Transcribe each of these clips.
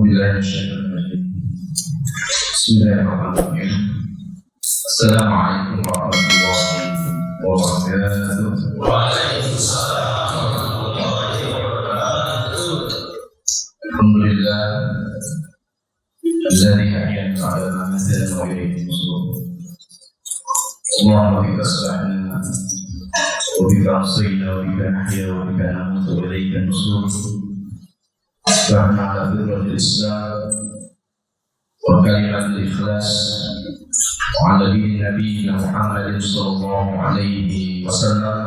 بالله من الشيطان الرجيم. بسم الله الرحمن الرحيم. السلام عليكم ورحمة الله وبركاته. وعليكم السلام ورحمة الله وبركاته. الحمد لله الذي أحيانا على ما مثل وإليه النشور. اللهم بك أصبحنا وبك أمسينا وبك نحيا وبك نموت وإليك النشور. أصبحنا على فطرة الإسلام وكلمة الإخلاص وعلى دين نبينا محمد صلى الله عليه وسلم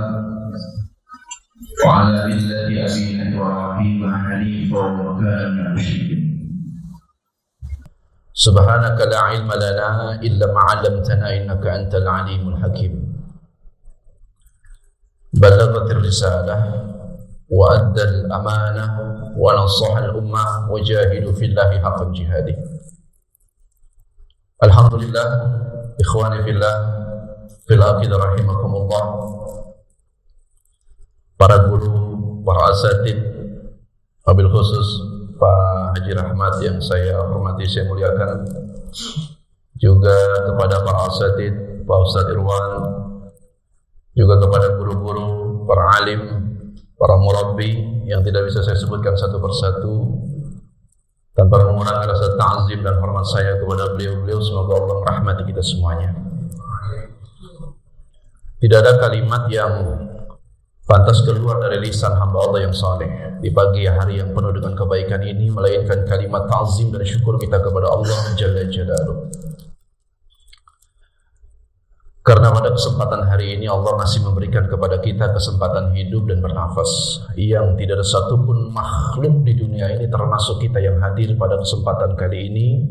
وعلى ملة أبينا إبراهيم حنيفا وكان من المشركين. سبحانك لا علم لنا إلا ما علمتنا إنك أنت العليم الحكيم. بلغت الرسالة وأدى الأمانة ونصح الأمة وجاهدوا في الله حق جهاده. الحمد لله إخواني في الله في العقيدة رحمكم الله. Para guru, para asatid, wabil khusus Pak Haji Rahmat yang saya hormati, saya muliakan, juga kepada para asatid, Pak Ustadz Irwan, juga kepada guru-guru, para alim, para murabbi yang tidak bisa saya sebutkan satu persatu tanpa mengurangi rasa ta'zim dan hormat saya kepada beliau-beliau. Semoga Allah merahmati kita semuanya. Tidak ada kalimat yang pantas keluar dari lisan hamba Allah yang saleh di pagi hari yang penuh dengan kebaikan ini melainkan kalimat ta'zim dan syukur kita kepada Allah Jalla Jalaluh. Karena pada kesempatan hari ini Allah masih memberikan kepada kita kesempatan hidup dan bernafas, yang tidak ada satupun makhluk di dunia ini termasuk kita yang hadir pada kesempatan kali ini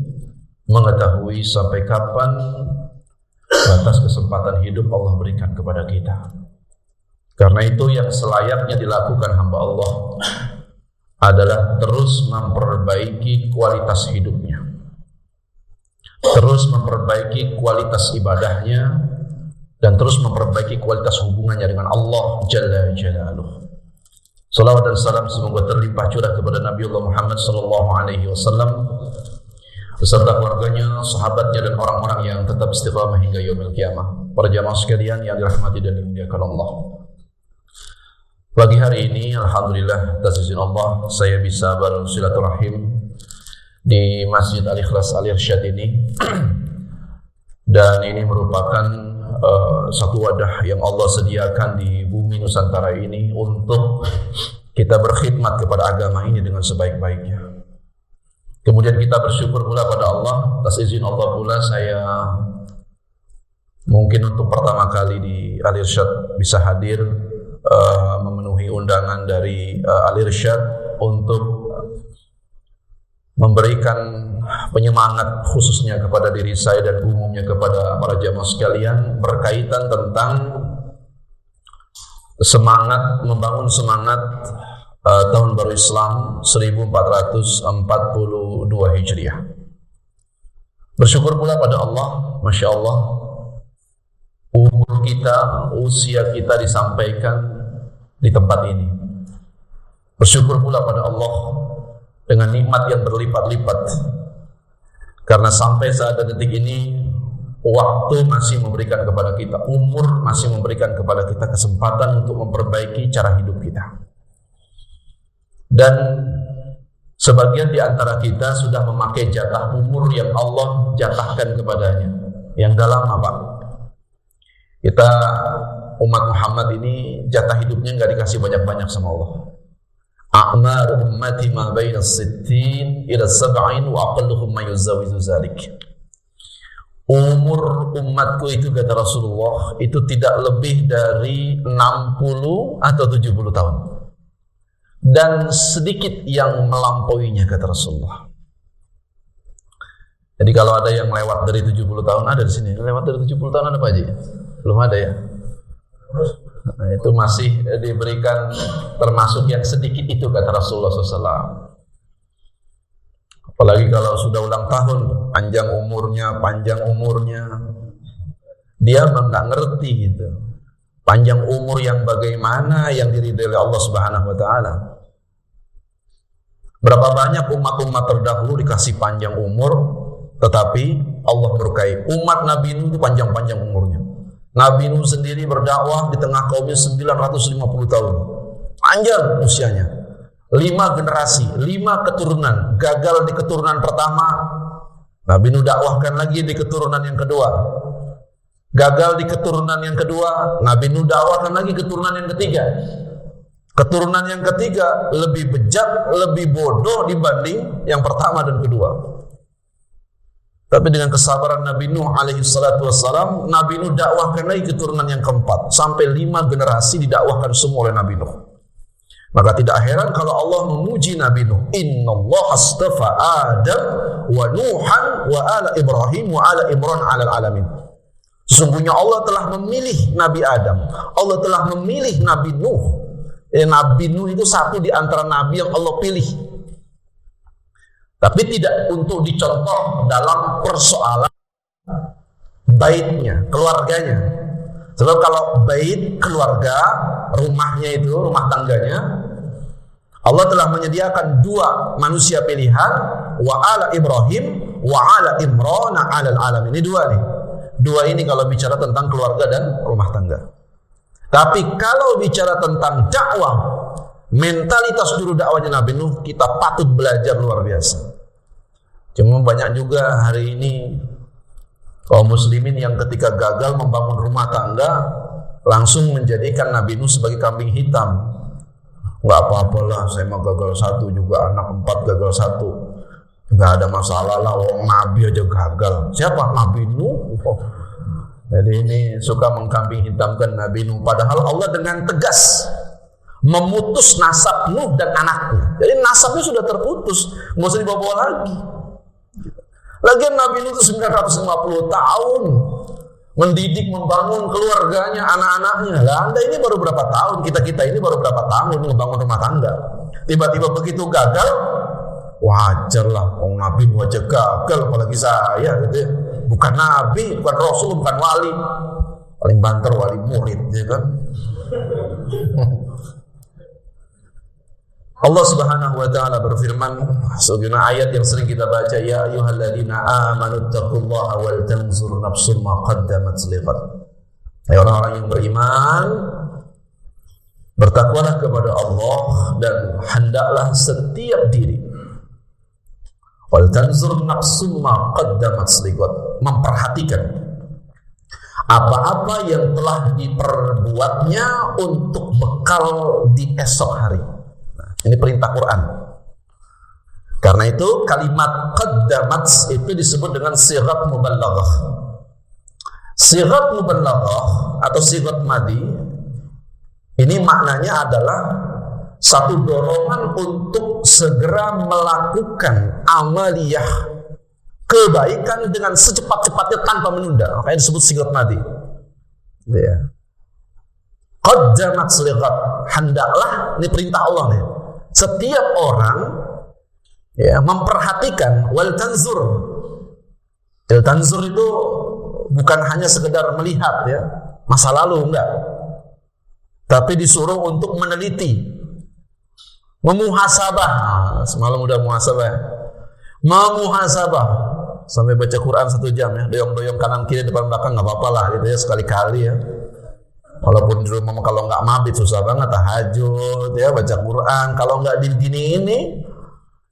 mengetahui sampai kapan batas kesempatan hidup Allah berikan kepada kita. Karena itu yang selayaknya dilakukan hamba Allah adalah terus memperbaiki kualitas hidupnya, terus memperbaiki kualitas ibadahnya, dan terus memperbaiki kualitas hubungannya dengan Allah Jalla Jalaluh. Salawat dan salam semoga terlimpah curah kepada Nabi Allah Muhammad sallallahu alaihi wasallam beserta keluarganya, sahabatnya, dan orang-orang yang tetap istiqamah hingga yaumil qiyamah. Para jamaah sekalian yang dirahmati dan dimuliakan Allah. Pagi hari ini alhamdulillah atas izin Allah saya bisa bersilaturahim di Masjid Al-Ikhlas Al-Irsyad ini. Dan ini merupakan satu wadah yang Allah sediakan di bumi Nusantara ini untuk kita berkhidmat kepada agama ini dengan sebaik-baiknya. Kemudian kita bersyukur pula pada Allah atas izin Allah pula saya mungkin untuk pertama kali di Al-Irsyad bisa hadir memenuhi undangan dari Al-Irsyad untuk memberikan penyemangat khususnya kepada diri saya dan umumnya kepada para jamaah sekalian berkaitan tentang semangat, membangun semangat tahun baru Islam 1442 Hijriah. Bersyukur pula pada Allah, Masya Allah, umur kita, usia kita disampaikan di tempat ini. Bersyukur pula pada Allah dengan nikmat yang berlipat-lipat, karena sampai saat detik ini waktu masih memberikan kepada kita, umur masih memberikan kepada kita kesempatan untuk memperbaiki cara hidup kita. Dan sebagian di antara kita sudah memakai jatah umur yang Allah jatahkan kepadanya. Yang dalam apa? Kita umat Muhammad ini jatah hidupnya nggak dikasih banyak-banyak sama Allah. A'mar ummati ma baina sittin ila sab'in wa aqalluhum ma yuzawizu zalik. Umur umatku itu kata Rasulullah itu tidak lebih dari 60 atau 70 tahun. Dan sedikit yang melampauinya kata Rasulullah. Jadi kalau ada yang lewat dari 70 tahun, ada di sini. Lewat dari 70 tahun ada Pak Haji? Belum ada ya? Nah, itu masih diberikan termasuk yang sedikit itu kata Rasulullah SAW. Apalagi kalau sudah ulang tahun, panjang umurnya, dia nggak ngerti gitu. Panjang umur yang bagaimana yang diridhai oleh Allah Subhanahu Wa Taala. Berapa banyak umat-umat terdahulu dikasih panjang umur, tetapi Allah berkahi. Umat Nabi Nuh itu panjang-panjang umurnya. Nabi Nuh sendiri berdakwah di tengah kaumnya 950 tahun. Panjang usianya. 5 generasi, 5 keturunan. Gagal di keturunan pertama, Nabi Nuh dakwahkan lagi di keturunan yang kedua. Gagal di keturunan yang kedua, Nabi Nuh dakwahkan lagi keturunan yang ketiga. Keturunan yang ketiga lebih bejat, lebih bodoh dibanding yang pertama dan kedua. Tapi dengan kesabaran Nabi Nuh alaihi salatu wassalam, Nabi Nuh dakwahkan lagi keturunan yang keempat. Sampai 5 generasi didakwahkan semua oleh Nabi Nuh. Maka tidak heran kalau Allah memuji Nabi Nuh. Innallaha astafa Adam wa Nuhan wa ala Ibrahim wa ala Imran ala alamin. Sesungguhnya Allah telah memilih Nabi Adam. Allah telah memilih Nabi Nuh. Nabi Nuh itu satu di antara Nabi yang Allah pilih. Tapi tidak untuk dicontoh dalam persoalan baitnya, keluarganya. Sebab kalau bait, keluarga, rumahnya itu, rumah tangganya, Allah telah menyediakan 2 manusia pilihan, wa ala Ibrahim wa ala Imran ala alamin. Ini 2 nih. 2 ini kalau bicara tentang keluarga dan rumah tangga. Tapi kalau bicara tentang dakwah, mentalitas juru dakwahnya Nabi Nuh, kita patut belajar luar biasa. Cuma banyak juga hari ini kaum muslimin yang ketika gagal membangun rumah tangga langsung menjadikan Nabi Nuh sebagai kambing hitam. Nggak apa-apalah, saya mah gagal 1 juga, anak 4 gagal 1, nggak ada masalah lah, orang Nabi aja gagal. Siapa? Nabi Nuh. Jadi ini suka mengkambing hitamkan Nabi Nuh. Padahal Allah dengan tegas memutus nasab Nuh dan anaknya. Jadi nasabnya sudah terputus, nggak usah dibawa lagi. Lagian Nabi Nuh itu 950 tahun mendidik, membangun keluarganya, anak-anaknya. Lah Anda ini baru berapa tahun? Kita ini baru berapa tahun membangun rumah tangga? Tiba-tiba begitu gagal, wajar lah. Orang Nabi Nuh aja gagal, apalagi saya gitu ya. Bukan Nabi, bukan Rasul, bukan wali. Paling banter wali murid, ya kan? Allah Subhanahu wa taala berfirman, sebagaimana ayat yang sering kita baca, ya ayyuhalladzina amanu taqullaha wal tanzur nafsum ma qaddamat lighad. Hai orang-orang yang beriman, bertakwalah kepada Allah dan hendaklah setiap diri wal tanzur nafsum ma qaddamat lighad, memperhatikan apa-apa yang telah diperbuatnya untuk bekal di esok hari. Ini perintah Quran. Karena itu kalimat qaddamat itu disebut dengan sighat mubalaghah. Sighat mubalaghah atau sighat madi ini maknanya adalah satu dorongan untuk segera melakukan amaliyah kebaikan dengan secepat-cepatnya tanpa menunda. Makanya disebut sighat madi. Ya. Qaddamat sighat, hendaklah, ini perintah Allah nih. Setiap orang ya memperhatikan wal tanzur. Wal tanzur itu bukan hanya sekedar melihat ya masa lalu, enggak. Tapi disuruh untuk meneliti, memuhasabah. Semalam udah muhasabah. Memuhasabah sampai baca Quran 1 jam ya, doyong-doyong kanan kiri depan belakang nggak apa-apa lah gitu ya, sekali-kali ya. Walaupun di rumah kalau nggak mabit susah banget, tahajud ya, baca Quran. Kalau nggak digini ini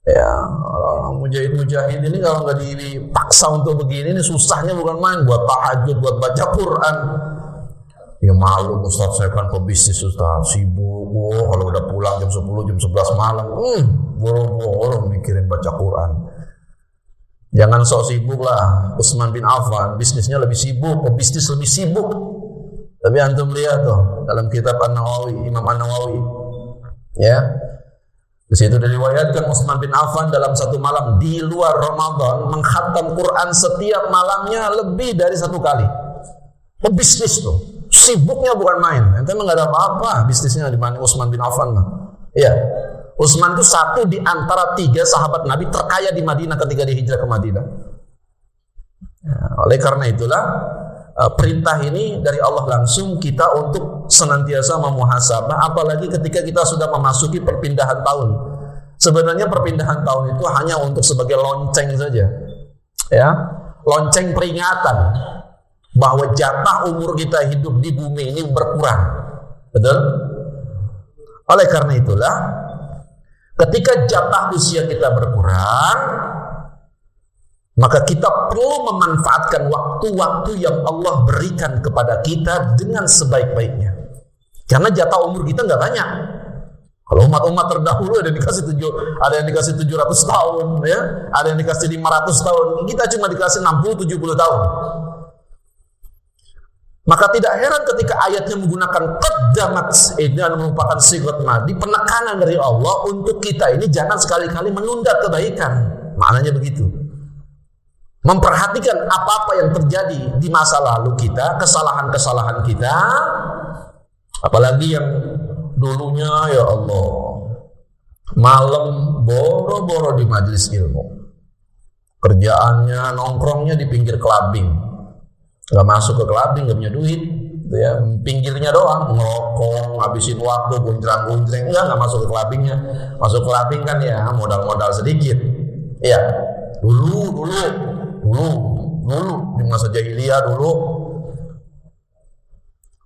ya, orang mujahid ini kalau nggak dipaksa untuk begini ini susahnya bukan main, buat tahajud, buat baca Quran. Ya malu Ustaz, saya kan pebisnis Ustaz, sibuk. Kalau udah pulang jam 10, jam 11 malam, boro-boro mikirin baca Quran. Jangan sok sibuk lah. Utsman bin Affan bisnisnya lebih sibuk, pebisnis lebih sibuk. Tapi antum lihat tuh dalam kitab An-Nawawi, Imam An-Nawawi, ya, di situ diriwayatkan Utsman bin Affan dalam satu malam di luar Ramadan mengkhatam Quran setiap malamnya lebih dari 1 kali. Pebisnis tuh, sibuknya bukan main. Ente nggak ada apa-apa bisnisnya dibanding Utsman bin Affan mah. Iya, Utsman itu satu di antara 3 sahabat Nabi terkaya di Madinah ketika dia hijrah ke Madinah. Ya, oleh karena itulah perintah ini dari Allah langsung kita untuk senantiasa memuhasabah, apalagi ketika kita sudah memasuki perpindahan tahun. Sebenarnya perpindahan tahun itu hanya untuk sebagai lonceng saja, ya, lonceng peringatan bahwa jatah umur kita hidup di bumi ini berkurang, betul? Oleh karena itulah, ketika jatah usia kita berkurang, maka kita perlu memanfaatkan waktu-waktu yang Allah berikan kepada kita dengan sebaik-baiknya. Karena jatah umur kita nggak banyak. Kalau umat-umat terdahulu ada yang dikasih 700 tahun, ya, ada yang dikasih 500 tahun. Kita cuma dikasih 60-70 tahun. Maka tidak heran ketika ayatnya menggunakan qaddamat, ini merupakan sigat madi, penekanan dari Allah untuk kita ini jangan sekali-kali menunda kebaikan. Maknanya begitu. Memperhatikan apa-apa yang terjadi di masa lalu kita, kesalahan-kesalahan kita, apalagi yang dulunya ya Allah malam boro-boro di majelis ilmu, kerjaannya nongkrongnya di pinggir kelabing, nggak masuk ke kelabing, nggak punya duit, ya, pinggirnya doang ngerokok, ngabisin waktu, gunjrang-gunjreng, nggak masuk ke kelabingnya. Masuk ke kelabing kan ya modal-modal sedikit, ya dulu di masa jahiliyah dulu,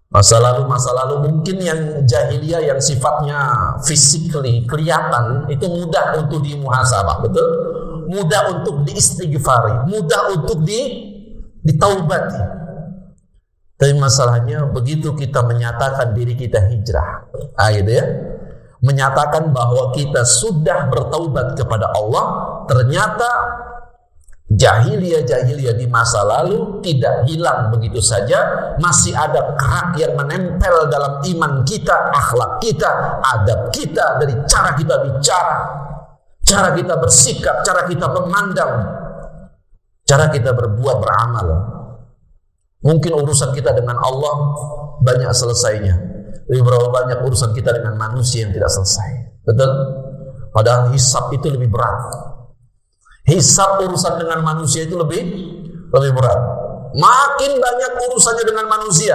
masa lalu mungkin yang jahiliyah yang sifatnya physically kelihatan itu mudah untuk dimuhasabah, betul? Mudah untuk diistighfari, mudah untuk ditaubati. Tapi masalahnya begitu kita menyatakan diri kita hijrah, gitu ya, menyatakan bahwa kita sudah bertaubat kepada Allah, ternyata jahiliyah di masa lalu tidak hilang begitu saja, masih ada kerak yang menempel dalam iman kita, akhlak kita, adab kita, dari cara kita bicara, cara kita bersikap, cara kita memandang, cara kita berbuat, beramal. Mungkin urusan kita dengan Allah banyak selesainya, tapi berapa banyak urusan kita dengan manusia yang tidak selesai, betul? Padahal hisab itu lebih berat. Hisab urusan dengan manusia itu lebih berat. Makin banyak urusannya dengan manusia,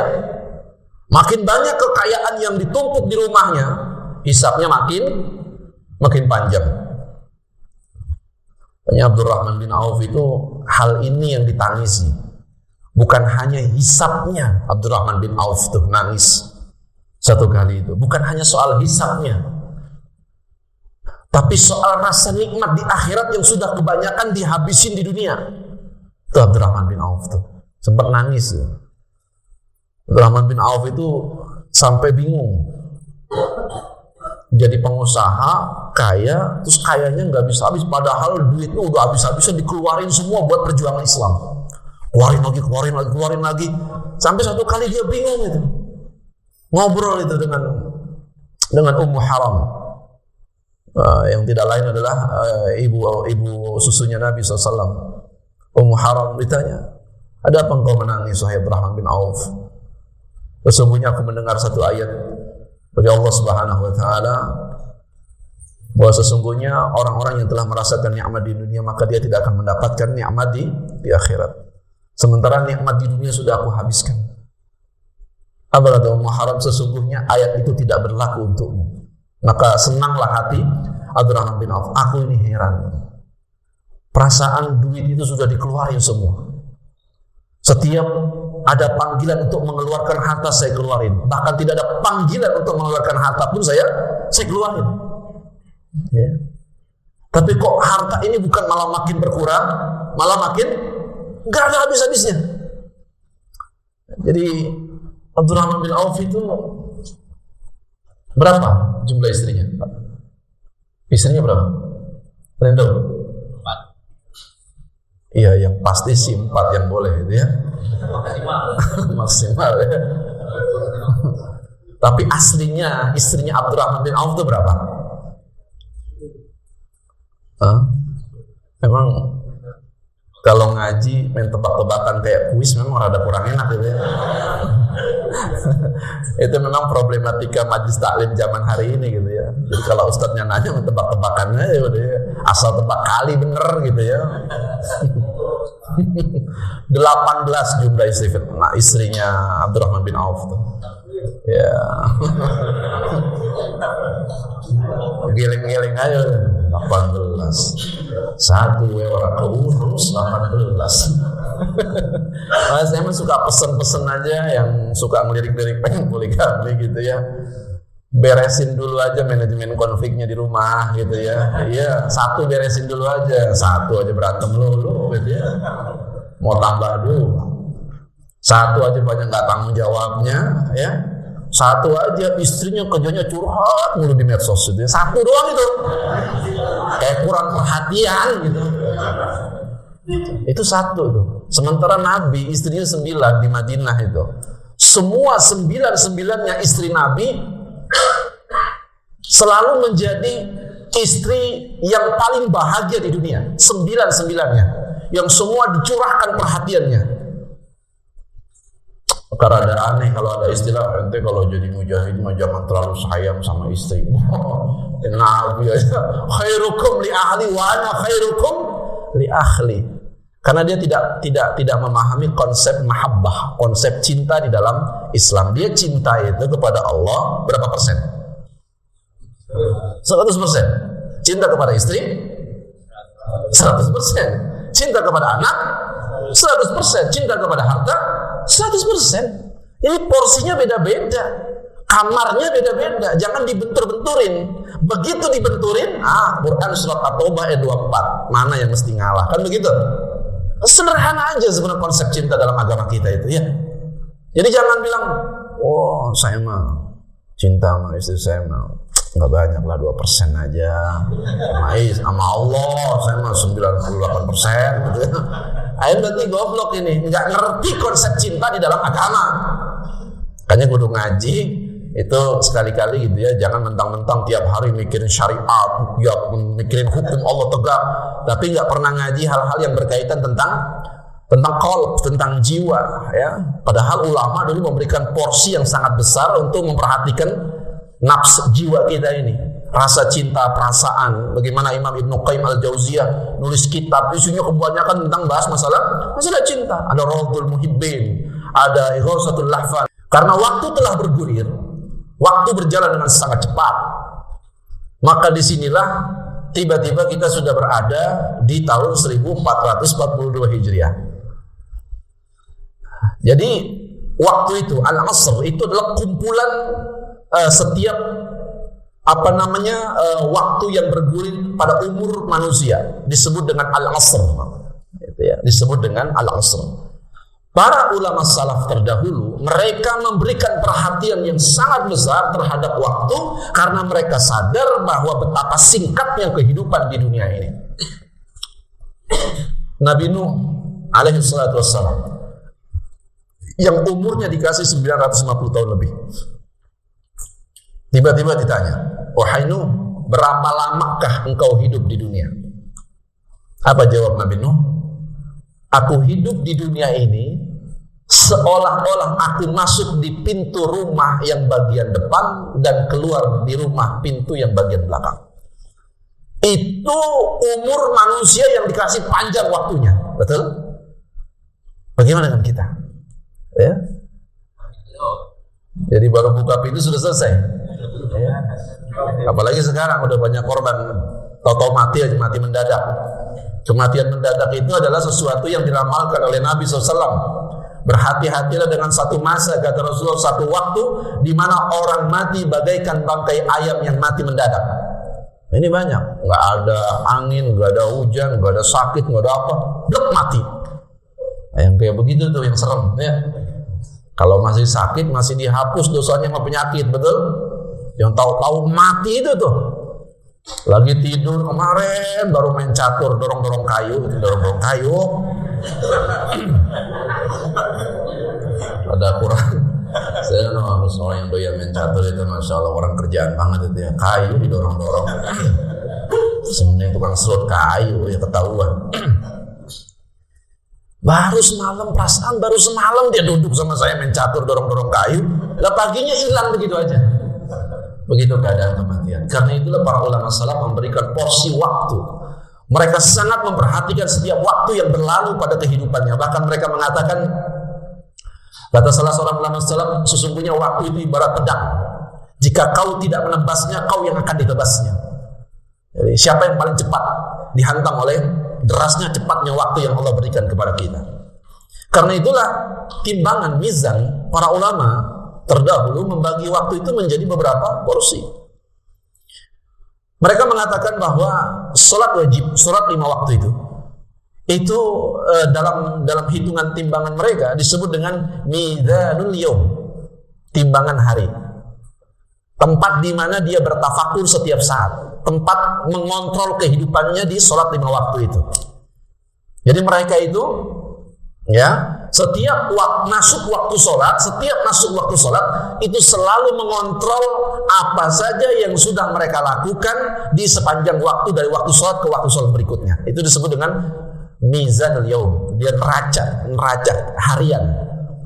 makin banyak kekayaan yang ditumpuk di rumahnya, hisabnya makin panjang. Hanya Abdurrahman bin Auf itu hal ini yang ditangisi. Bukan hanya hisabnya, Abdurrahman bin Auf tuh nangis satu kali itu. Bukan hanya soal hisabnya, tapi soal rasa nikmat di akhirat yang sudah kebanyakan dihabisin di dunia. Itu Abdurrahman bin Auf tuh sempat nangis. Abdurrahman bin Auf itu sampai bingung. Jadi pengusaha kaya, terus kayanya nggak bisa habis, padahal duitnya udah habis-habisan dikeluarin semua buat perjuangan Islam. Keluarin lagi. Sampai satu kali dia bingung itu. Ngobrol itu dengan Ummu Haram. Yang tidak lain adalah ibu susunya Nabi SAW. Ummu Haram ditanya, ada apa engkau menangis wahai Abdurrahman bin Auf? Sesungguhnya aku mendengar satu ayat dari Allah Subhanahu wa taala bahwa sesungguhnya orang-orang yang telah merasakan nikmat di dunia maka dia tidak akan mendapatkan nikmat di akhirat. Sementara nikmat di dunia sudah aku habiskan. Apa kata Ummu Haram? Sesungguhnya ayat itu tidak berlaku untukmu. Maka senanglah hati Abdurrahman bin Auf. Aku ini heran. Perasaan duit itu sudah dikeluarin semua. Setiap ada panggilan untuk mengeluarkan harta saya keluarin. Bahkan tidak ada panggilan untuk mengeluarkan harta pun saya keluarin. Ya. Tapi kok harta ini bukan malah makin berkurang, malah makin nggak ada habis-habisnya. Jadi Abdurrahman bin Auf itu berapa jumlah istrinya? Istrinya berapa? Kalian tahu? 4. Iya, yang pasti sih 4 yang boleh itu ya. Maksimal ya. Tapi aslinya istrinya Abdurrahman bin Auf itu berapa? Memang kalau ngaji main tebak-tebakan kayak kuis memang rada kurang enak gitu ya. Itu memang problematika majlis taklim zaman hari ini gitu ya. Jadi kalau ustadznya nanya tebak-tebakannya ya udah ya, asal tebak kali bener gitu ya. 18 jumlah istri istrinya Abdurrahman bin Auf tuh. Ya. Geleng-geleng aja. Satu orang keurus 18. Saya emang suka pesen-pesen aja yang suka ngelirik-lirik pengen poligami gitu ya. Beresin dulu aja manajemen konfliknya di rumah gitu ya. Iya, satu beresin dulu aja. Satu aja berantem lu gitu ya. Mau tambah dulu. Satu aja banyak nggak tanggung jawabnya ya. Satu aja istrinya kerjanya curhat mulu di medsos gitu ya. Satu doang itu. Kayak kurang perhatian gitu. Itu satu tuh. Sementara Nabi istrinya 9 di Madinah itu. Semua 9-9-nya istri Nabi selalu menjadi istri yang paling bahagia di dunia. 9-9-nya. Yang semua dicurahkan perhatiannya. Karena ada aneh kalau ada istilah ente kalau jadi mujahid mah jangan terlalu sayang sama istri. Nabi aja khairukum li ahli wa ana khairukum li ahli. Karena dia tidak memahami konsep mahabbah, konsep cinta di dalam Islam. Dia cinta itu kepada Allah berapa persen? 100%. Cinta kepada istri 100%. Cinta kepada anak 100%. Cinta kepada harta 100%. Ini porsinya beda-beda. Kamarnya beda-beda. Jangan dibentur-benturin. Begitu dibenturin, Quran surat At-Taubah ayat 24. Mana yang mesti ngalah? Kan begitu? Sederhana aja sebenarnya konsep cinta dalam agama kita itu ya. Jadi jangan bilang, oh saya mah cinta sama istri saya mah nggak banyak lah 2% aja. Sama Allah saya mah 98% gitu. Ayo berarti goblok ini, nggak ngerti konsep cinta di dalam agama. Makanya kudu ngaji itu sekali-kali gitu ya, jangan mentang-mentang tiap hari mikirin syariat, ya mikirin hukum Allah tegak, tapi nggak pernah ngaji hal-hal yang berkaitan tentang qalb, tentang jiwa ya. Padahal ulama dulu memberikan porsi yang sangat besar untuk memperhatikan nafs jiwa kita ini, rasa cinta, perasaan. Bagaimana Imam Ibnu Qayyim Al-Jauziyah nulis kitab isinya kebanyakan tentang bahas masalah cinta. Ada Rawdul Muhibbin, ada Ighasatul Lahfan. Karena waktu telah bergulir, waktu berjalan dengan sangat cepat. Maka disinilah tiba-tiba kita sudah berada di tahun 1442 Hijriah. Jadi waktu itu Al-Asr itu adalah kumpulan setiap waktu yang bergulir pada umur manusia disebut dengan Al-Asr. Gitu ya, disebut dengan Al-Asr. Para ulama salaf terdahulu, mereka memberikan perhatian yang sangat besar terhadap waktu karena mereka sadar bahwa betapa singkatnya kehidupan di dunia ini. Nabi Nuh alaihi salatu wassalam yang umurnya dikasih 950 tahun lebih. Tiba-tiba ditanya, "Wahai Nuh, berapa lamakah engkau hidup di dunia?" Apa jawab Nabi Nuh? Aku hidup di dunia ini seolah-olah aku masuk di pintu rumah yang bagian depan dan keluar di rumah pintu yang bagian belakang. Itu umur manusia yang dikasih panjang waktunya. Betul? Bagaimana dengan kita? Ya? Jadi baru buka pintu sudah selesai. Ya. Apalagi sekarang udah banyak korban tau-tau mati mendadak. Kematian mendadak itu adalah sesuatu yang diramalkan oleh Nabi SAW. Berhati-hatilah dengan satu masa, kata Rasulullah, satu waktu di mana orang mati bagaikan bangkai ayam yang mati mendadak. Ini banyak, nggak ada angin, nggak ada hujan, nggak ada sakit, nggak ada apa, blek mati. Yang kayak begitu tuh yang serem ya. Kalau masih sakit masih dihapus dosanya sama penyakit, betul? Yang tahu-tahu mati itu tuh. Lagi tidur kemarin baru main catur, dorong-dorong kayu. Ada kurang. Saya harus orang yang doyan main catur itu, masya Allah, orang kerjaan banget itu ya. Kayu didorong-dorong. Sebenarnya tukang serut kayu ya ketahuan. Baru semalam dia duduk sama saya main catur dorong-dorong kayu. Lah paginya hilang begitu aja. Begitu keadaan kematian. Karena itulah para ulama salaf memberikan porsi waktu. Mereka sangat memperhatikan setiap waktu yang berlalu pada kehidupannya. Bahkan mereka mengatakan, kata salah seorang ulama salaf, sesungguhnya waktu itu ibarat pedang. Jika kau tidak menebasnya, kau yang akan ditebasnya. Jadi siapa yang paling cepat dihantam oleh derasnya cepatnya waktu yang Allah berikan kepada kita. Karena itulah timbangan mizan para ulama terdahulu membagi waktu itu menjadi beberapa porsi. Mereka mengatakan bahwa sholat wajib, sholat 5 waktu itu dalam hitungan timbangan mereka disebut dengan mizanul yaum, timbangan hari. Tempat di mana dia bertafakur setiap saat, tempat mengontrol kehidupannya di sholat 5 waktu itu. Jadi mereka itu, ya, setiap masuk waktu sholat itu selalu mengontrol apa saja yang sudah mereka lakukan di sepanjang waktu dari waktu sholat ke waktu sholat berikutnya. Itu disebut dengan mizanul yaum. Dia neraca harian,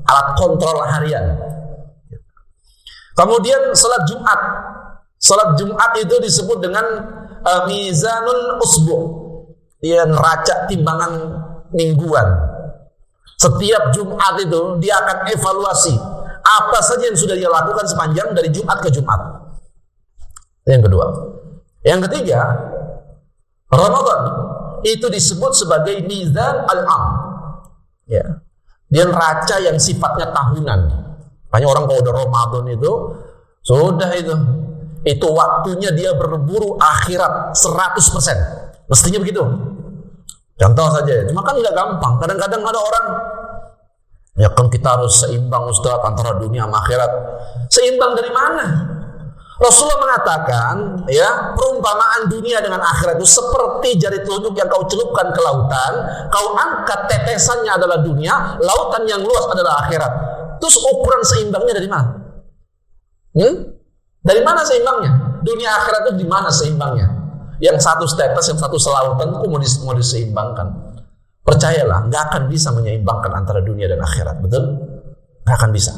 alat kontrol harian. Kemudian salat Jumat itu disebut dengan mizanul usbu. Dia neraca timbangan mingguan. Setiap Jumat itu dia akan evaluasi apa saja yang sudah dia lakukan sepanjang dari Jumat ke Jumat. Yang kedua. Yang ketiga, Ramadan itu disebut sebagai mizan al-am. Ya. Dia neraca yang sifatnya tahunan. Banyak orang kalau udah Ramadan itu sudah itu waktunya dia berburu akhirat 100%. Mestinya begitu. Contoh saja, cuma kan nggak gampang. Kadang-kadang ada orang, ya kan kita harus seimbang Ustaz antara dunia sama akhirat. Seimbang dari mana? Rasulullah mengatakan, ya, perumpamaan dunia dengan akhirat itu seperti jari telunjuk yang kau celupkan ke lautan, kau angkat tetesannya adalah dunia, lautan yang luas adalah akhirat. Terus ukuran seimbangnya dari mana? Dari mana seimbangnya? Dunia akhirat itu di mana seimbangnya? Yang satu tetes, yang satu selautan, kok mau diseimbangkan? Percayalah, nggak akan bisa menyeimbangkan antara dunia dan akhirat, betul? Nggak akan bisa.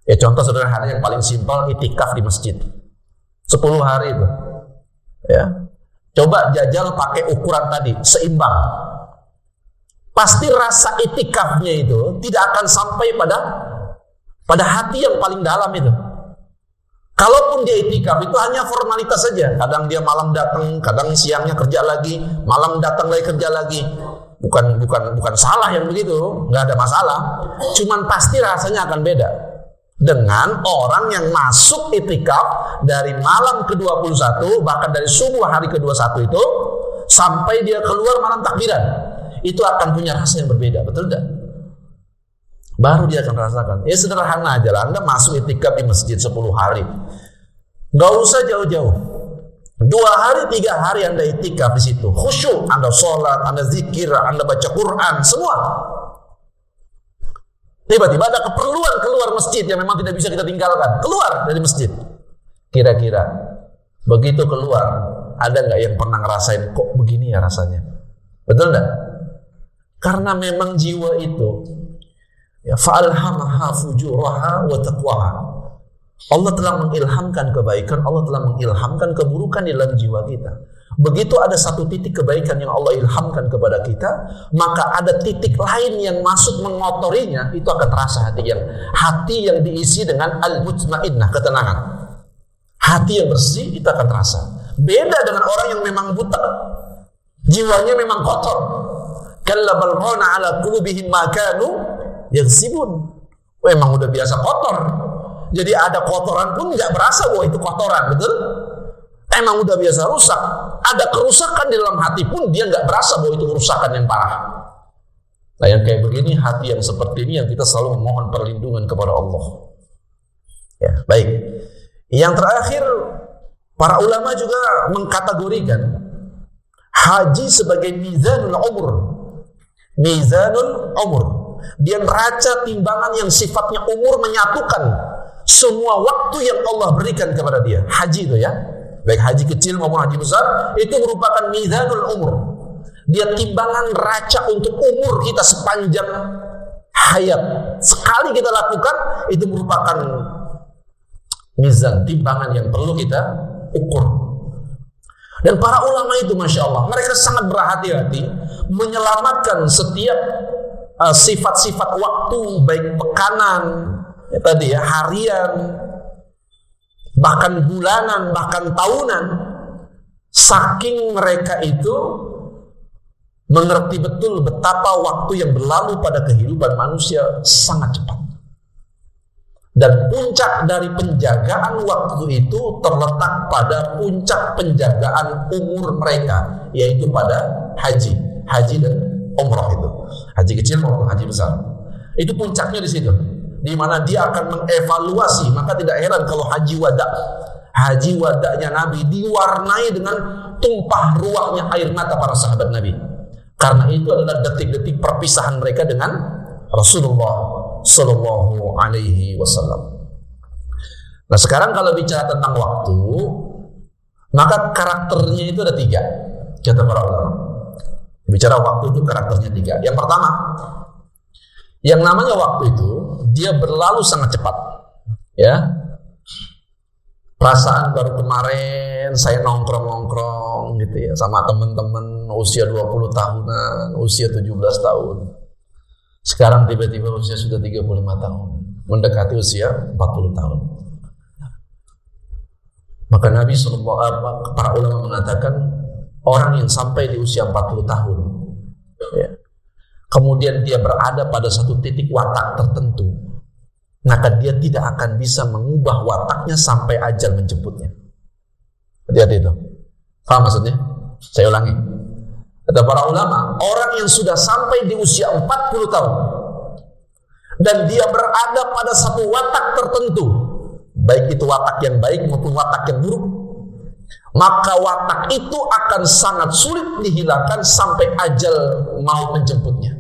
Ya contoh sederhana yang paling simpel, itikaf di masjid. 10 hari itu. Ya. Coba jajal pakai ukuran tadi, seimbang. Pasti rasa itikafnya itu tidak akan sampai pada hati yang paling dalam itu. Kalaupun dia itikaf itu hanya formalitas saja. Kadang dia malam datang, kadang siangnya kerja lagi, malam datang lagi kerja lagi. Bukan salah yang begitu, nggak ada masalah. Cuman pasti rasanya akan beda dengan orang yang masuk itikaf dari malam ke-21, bahkan dari subuh hari ke-21 itu sampai dia keluar malam takbiran. Itu akan punya rasa yang berbeda, betul tidak? Baru dia akan rasakan. Ya sederhana aja lah, Anda masuk itikaf di masjid 10 hari. Gak usah jauh-jauh. 2 hari, 3 hari Anda itikaf di situ. Khusyuk, Anda sholat, Anda zikir, Anda baca Quran, semua. Tiba-tiba ada keperluan keluar masjid yang memang tidak bisa kita tinggalkan. Keluar dari masjid. Kira-kira begitu keluar, ada nggak yang pernah ngerasain kok begini ya rasanya? Betul nggak? Karena memang jiwa itu, ya, fa'alhamaha fujuraha wa taqwaha. Allah telah mengilhamkan kebaikan, Allah telah mengilhamkan keburukan di dalam jiwa kita. Begitu ada satu titik kebaikan yang Allah ilhamkan kepada kita, maka ada titik lain yang masuk mengotorinya, itu akan terasa hati yang diisi dengan al-mutmainnah, ketenangan. Hati yang bersih itu akan terasa. Beda dengan orang yang memang buta, jiwanya memang kotor. Kalla bal rana ala qulubihim ma kanu yaghsibun. Memang udah biasa kotor. Jadi ada kotoran pun nggak berasa bahwa itu kotoran, betul? Emang udah biasa rusak. Ada kerusakan di dalam hati pun dia nggak berasa bahwa itu kerusakan yang parah. Nah yang kayak begini, hati yang seperti ini yang kita selalu memohon perlindungan kepada Allah. Ya, baik. Yang terakhir, para ulama juga mengkategorikan haji sebagai mizanul umur. Mizanul umur. Dia neraca timbangan yang sifatnya umur, menyatukan semua waktu yang Allah berikan kepada dia. Haji itu ya, baik haji kecil maupun haji besar, itu merupakan mizanul umur. Dia timbangan neraca untuk umur kita sepanjang hayat. Sekali kita lakukan, itu merupakan mizan, timbangan yang perlu kita ukur. Dan para ulama itu, Masya Allah, mereka sangat berhati-hati menyelamatkan setiap sifat-sifat waktu, baik pekanan, ya tadi ya, harian, bahkan bulanan, bahkan tahunan, Saking mereka itu mengerti betul betapa waktu yang berlalu pada kehidupan manusia sangat cepat. Dan puncak dari penjagaan waktu itu terletak pada puncak penjagaan umur mereka, yaitu pada haji dan umrah itu. Haji kecil maupun haji besar. Itu puncaknya di situ. Di mana dia akan mengevaluasi, maka tidak heran kalau haji wada'nya Nabi diwarnai dengan tumpah ruahnya air mata para sahabat Nabi. Karena itu adalah detik-detik perpisahan mereka dengan Rasulullah Sallallahu Alaihi Wasallam. Nah, sekarang kalau bicara tentang waktu, maka karakternya itu ada 3, kata para ulama. Bicara waktu itu karakternya 3. Yang pertama, yang namanya waktu itu dia berlalu sangat cepat. Ya, perasaan baru kemarin saya nongkrong gitu ya sama teman-teman usia 20 tahunan, usia 17 tahun. Sekarang tiba-tiba usia sudah 35 tahun, mendekati usia 40 tahun. Maka Nabi para ulama mengatakan orang yang sampai di usia 40 tahun, ya, kemudian dia berada pada satu titik watak tertentu, maka dia tidak akan bisa mengubah wataknya sampai ajal menjemputnya. Hati-hati itu. Paham maksudnya? Saya ulangi. Kata para ulama, orang yang sudah sampai di usia 40 tahun dan dia berada pada satu watak tertentu, baik itu watak yang baik maupun watak yang buruk, maka watak itu akan sangat sulit dihilangkan sampai ajal mau menjemputnya.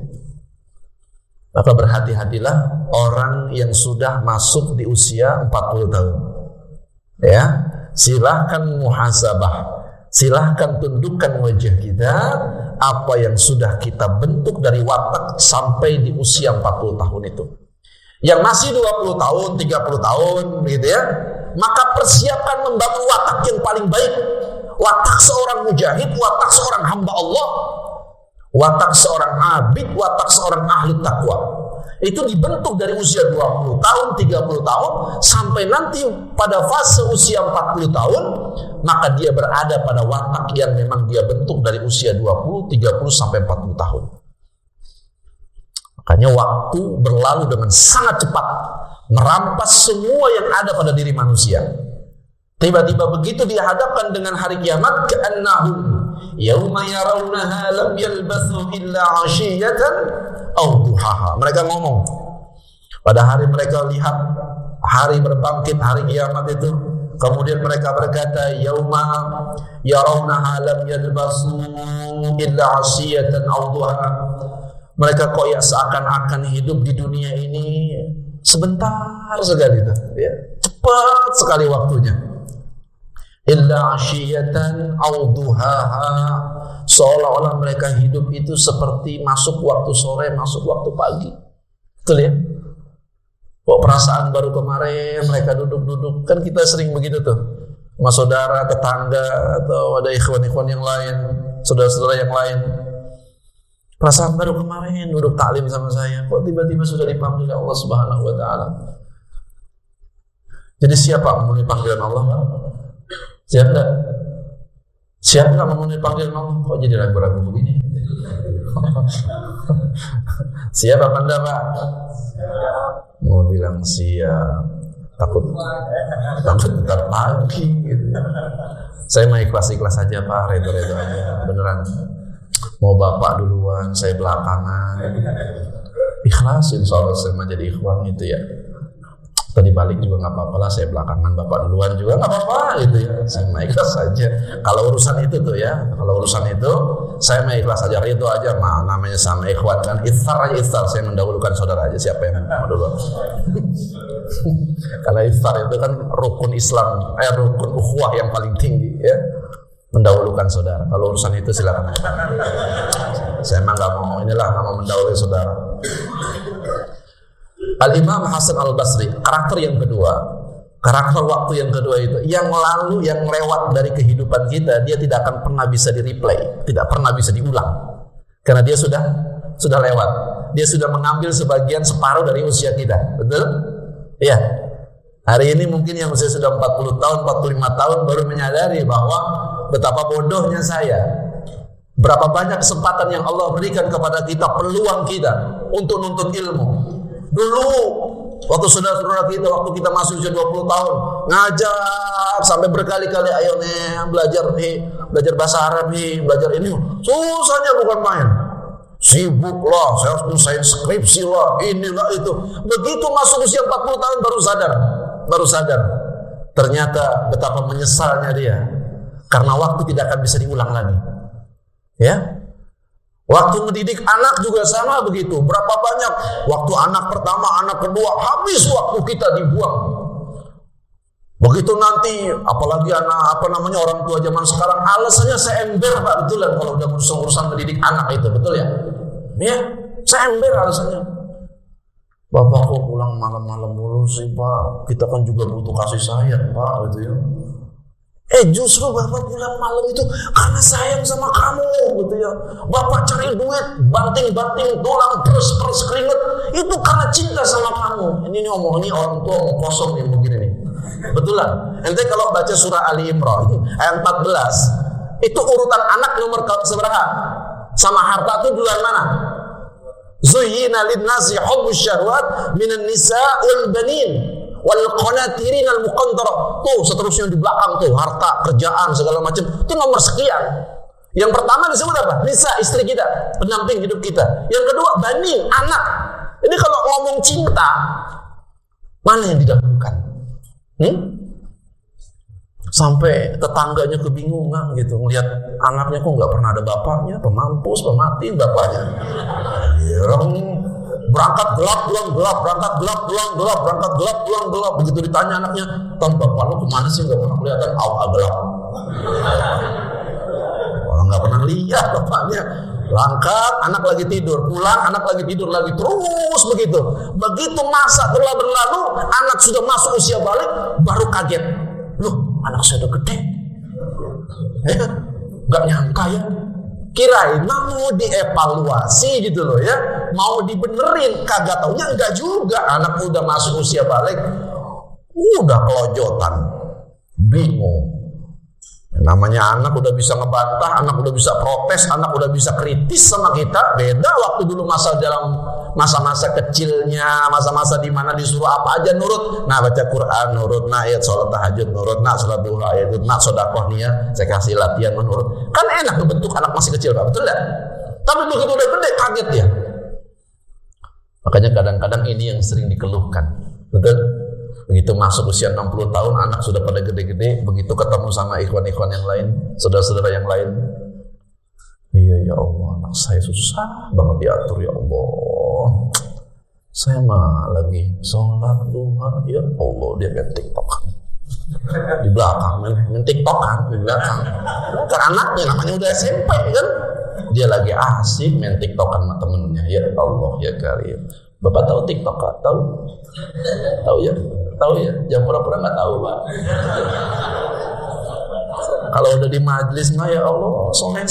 Maka berhati-hatilah orang yang sudah masuk di usia 40 tahun. Ya, silahkan muhasabah. Silahkan tundukkan wajah kita, apa yang sudah kita bentuk dari watak sampai di usia 40 tahun itu. Yang masih 20 tahun, 30 tahun gitu ya, maka persiapkan membangun watak yang paling baik. Watak seorang mujahid, watak seorang hamba Allah, watak seorang abid, watak seorang ahli takwa. Itu dibentuk dari usia 20 tahun, 30 tahun, sampai nanti pada fase usia 40 tahun, maka dia berada pada watak yang memang dia bentuk dari usia 20, 30, sampai 40 tahun. Makanya waktu berlalu dengan sangat cepat, merampas semua yang ada pada diri manusia. Tiba-tiba begitu dihadapkan dengan hari kiamat, ka'annahum yauma yarawnaha lam yalbathu illa 'ashiyatan aw duhaha. Mereka ngomong pada hari mereka lihat hari berbangkit, hari kiamat itu, kemudian mereka berkata, yauma yarawnaha lam yalbathu illa 'ashiyatan aw duhaha. Mereka koyak seakan-akan hidup di dunia ini sebentar sekali itu, ya. Cepat sekali waktunya. Illa 'ashiyatan aw duhaha, seolah-olah mereka hidup itu seperti masuk waktu sore, masuk waktu pagi. Betul ya? Kok perasaan baru kemarin mereka duduk-duduk, kan kita sering begitu tuh sama saudara, tetangga, atau ada ikhwan-ikhwan yang lain, saudara-saudara yang lain. Perasaan baru kemarin duduk taklim sama saya, kok tiba-tiba sudah dipanggil Allah Subhanahu wa Ta'ala. Jadi siapa memenuhi panggilan Allah? Siap enggak? Siap enggak memenuhi panggilan Allah? Kok jadi ragu-ragu begini? Siap apa enggak, Pak? Mau bilang siap, takut ntar pagi gitu. Saya mau ikhlas-ikhlas aja, Pak, redo-redo aja, beneran. Mau Bapak duluan, saya belakangan. Ikhlas, insya Allah saya mau jadi ikhwan itu ya. Tadi balik juga nggak apa-apa lah, saya belakangan, Bapak duluan juga nggak apa-apa gitu ya. Saya mau ikhlas saja. Kalau urusan itu tuh ya, kalau urusan itu saya mau ikhlas saja, itu aja mah namanya sama ikhwan kan. Iftar aja iftar, saya mendahulukan saudara aja, siapa yang mau duluan. Kalau iftar itu kan rukun Islam, rukun ukhuwah yang paling tinggi ya. Mendahulukan saudara. Kalau urusan itu silakan. Saya emang nggak mau, inilah nggak mau mendahului saudara. Al-Imam Hasan Al-Basri, karakter yang kedua, karakter waktu yang kedua itu, yang lalu, yang lewat dari kehidupan kita, dia tidak akan pernah bisa di-replay, tidak pernah bisa diulang, karena dia sudah lewat. Dia sudah mengambil sebagian separuh dari usia kita, betul? Iya. Hari ini mungkin yang usia sudah 40 tahun, 45 tahun baru menyadari bahwa betapa bodohnya saya. Berapa banyak kesempatan yang Allah berikan kepada kita, peluang kita untuk nuntut ilmu. Dulu waktu saudara-saudara kita, waktu kita masih usia 20 tahun, ngajar sampai berkali-kali, ayo nih belajar bahasa Arab nih, belajar ini. Susahnya bukan main. Sibuk lah, saya harus nyelesain skripsi lah, inilah itu. Begitu masuk usia 40 tahun baru sadar. Ternyata betapa menyesalnya dia, karena waktu tidak akan bisa diulang lagi. Ya, waktu mendidik anak juga sama begitu. Berapa banyak waktu anak pertama, anak kedua, habis waktu kita dibuang. Begitu nanti, apalagi anak orang tua zaman sekarang, alasannya saya ember Pak, betul ya, kalau udah urusan mendidik anak itu, betul ya? Ya, saya ember alasannya. Bapak kok pulang malam-malam mulu sih Pak? Kita kan juga butuh kasih sayang Pak, gitu ya. Justru Bapak pulang malam itu karena sayang sama kamu, gitu ya. Bapak cari duit, banting-banting tulang, peres keringet, itu karena cinta sama kamu. Ini orang tua mau kosong nih begini nih. Betulan. Ente kalau baca surah Ali Imran ayat 14, itu urutan anak nomor seberapa? Sama harta itu duluan mana? Zuyyina lin-nasi hubbus syahwat minan nisa' wal banin wal qanatirin al muqantara. Tuh seterusnya di belakang tuh, harta, kerjaan, segala macam. Itu nomor sekian. Yang pertama disebut apa? Nisa, istri kita, pendamping hidup kita. Yang kedua, banin, anak. Ini kalau ngomong cinta, mana yang didahulukan? Sampai tetangganya kebingungan gitu, ngelihat anaknya kok nggak pernah ada bapaknya, pemampus, pemati bapaknya. Berangkat gelap pulang gelap, berangkat gelap pulang gelap, berangkat gelap pulang gelap. Begitu ditanya anaknya, "Tom, bapak lo kemana sih, nggak pernah kelihatan?" Gelap. Orang nggak pernah lihat bapaknya. Berangkat, anak lagi tidur, pulang, anak lagi tidur lagi, terus begitu. Begitu masa telah berlalu, anak sudah masuk usia balik, baru kaget. Loh, anak saya udah gede. Gak nyangka ya. Kirain mau dievaluasi gitu loh ya, mau dibenerin, kagak taunya enggak juga. Anak udah masuk usia balik, udah kelojotan, bingung. Namanya anak udah bisa ngebantah, anak udah bisa protes, anak udah bisa kritis sama kita. Beda waktu dulu dalam masa-masa kecilnya, masa-masa di mana disuruh apa aja nurut. Nah, baca Quran nurut, nah ayat sholat tahajud nurut, nah sholat duha ayat, nah sedekah nih ya, saya kasih latihan menurut. Kan enak bentuk anak masih kecil Pak, betul enggak? Tapi begitu udah gede kaget ya. Makanya kadang-kadang ini yang sering dikeluhkan. Betul? Begitu masuk usia 60 tahun, anak sudah pada gede-gede, begitu ketemu sama ikhwan-ikhwan yang lain, saudara-saudara yang lain. Iya ya Allah, anak saya susah banget diatur ya Allah. Saya mah lagi sholat duha, ya Allah dia main TikTok. Di belakang main TikTok kan, di belakang. Kan anaknya namanya udah SMP kan. Dia lagi asik main TikTok sama temennya. Ya Allah ya Karim. Bapak tahu TikTok kan? Tahu? Tahu ya? Tahu ya? Jangan pura-pura nggak tahu Pak. Kalau udah di majlis mah ya Allah soleh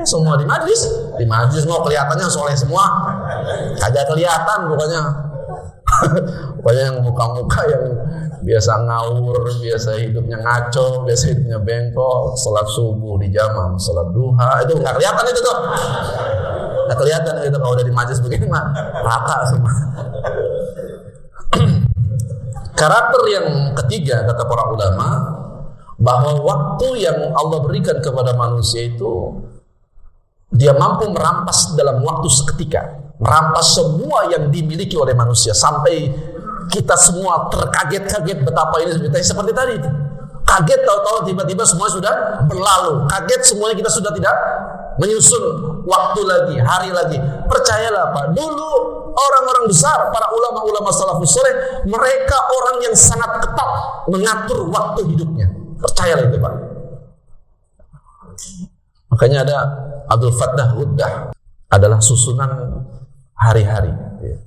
semua di majlis mau kelihatannya soleh semua, kagak kelihatan pokoknya. Pokoknya yang muka-muka yang biasa ngawur, biasa hidupnya ngaco, biasa hidupnya bengkok, sholat subuh di jamaah, sholat duha, itu nggak kelihatan itu tuh. Nggak kelihatan itu kalau udah di majlis begini mah rata semua. Karakter yang ketiga kata para ulama, bahwa waktu yang Allah berikan kepada manusia itu dia mampu merampas dalam waktu seketika, merampas semua yang dimiliki oleh manusia, sampai kita semua terkaget-kaget betapa ini seperti tadi itu. Kaget tahu-tahu tiba-tiba semua sudah berlalu, kaget semuanya kita sudah tidak menyusun waktu lagi, hari lagi. Percayalah Pak, dulu orang-orang besar, para ulama-ulama salafus saleh, mereka orang yang sangat ketat mengatur waktu hidupnya. Percayalah itu Pak. Makanya ada Abdul Fattah Ghuddah, adalah susunan hari-hari.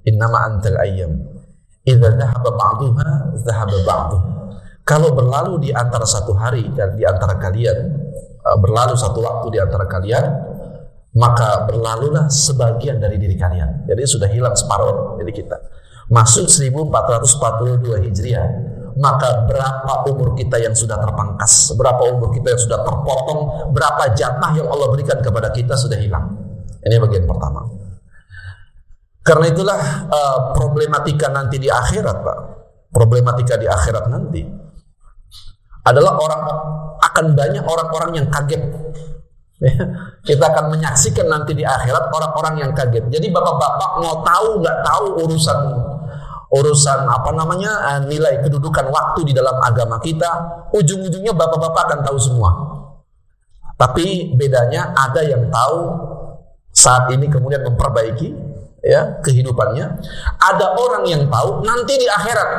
Innama antal ayyam idza dhahaba ba'duha dhahaba ba'duh. Kalau berlalu di antara satu hari dan di antara kalian, berlalu satu waktu di antara kalian, maka berlalulah sebagian dari diri kalian. Jadi sudah hilang separuh dari kita. Masuk 1442 Hijriah, maka berapa umur kita yang sudah terpangkas, berapa umur kita yang sudah terpotong, berapa jatah yang Allah berikan kepada kita sudah hilang. Ini bagian pertama. Karena itulah problematika nanti di akhirat, Pak. Problematika di akhirat nanti adalah akan banyak orang-orang yang kaget. Kita akan menyaksikan nanti di akhirat orang-orang yang kaget. Jadi bapak-bapak mau tahu nggak tahu urusan nilai kedudukan waktu di dalam agama kita, ujung-ujungnya bapak-bapak akan tahu semua. Tapi bedanya ada yang tahu saat ini kemudian memperbaiki kehidupannya. Ada orang yang tahu nanti di akhirat,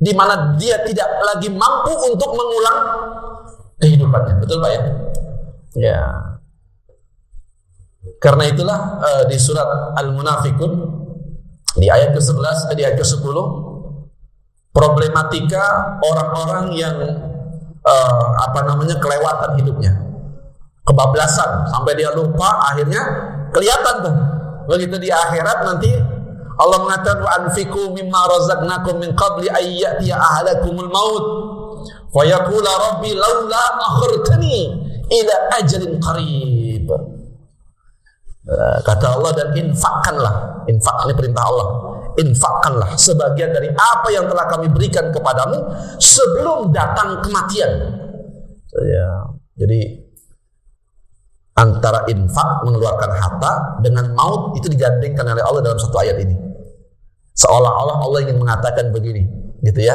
di mana dia tidak lagi mampu untuk mengulang kehidupannya. Betul Pak ya? Ya. Karena itulah di surat Al-Munafiqun di ayat ke-11 di ayat ke-10 problematika orang-orang yang kelewatan hidupnya, kebablasan sampai dia lupa, akhirnya kelihatan tuh. Begitu di akhirat nanti Allah mengatakan wa anfiqu mimma razaqnakum min qabli ay ya'tiya ahadakumul maut fa yaqula rabbi laula akhartani ila ajalin qarib. Kata Allah, dan infakkanlah, infak ini perintah Allah, infakkanlah sebagian dari apa yang telah kami berikan kepadamu sebelum datang kematian. Jadi antara infak, mengeluarkan harta, dengan maut itu digandengkan oleh Allah dalam satu ayat ini. Seolah-olah Allah ingin mengatakan begini, gitu ya,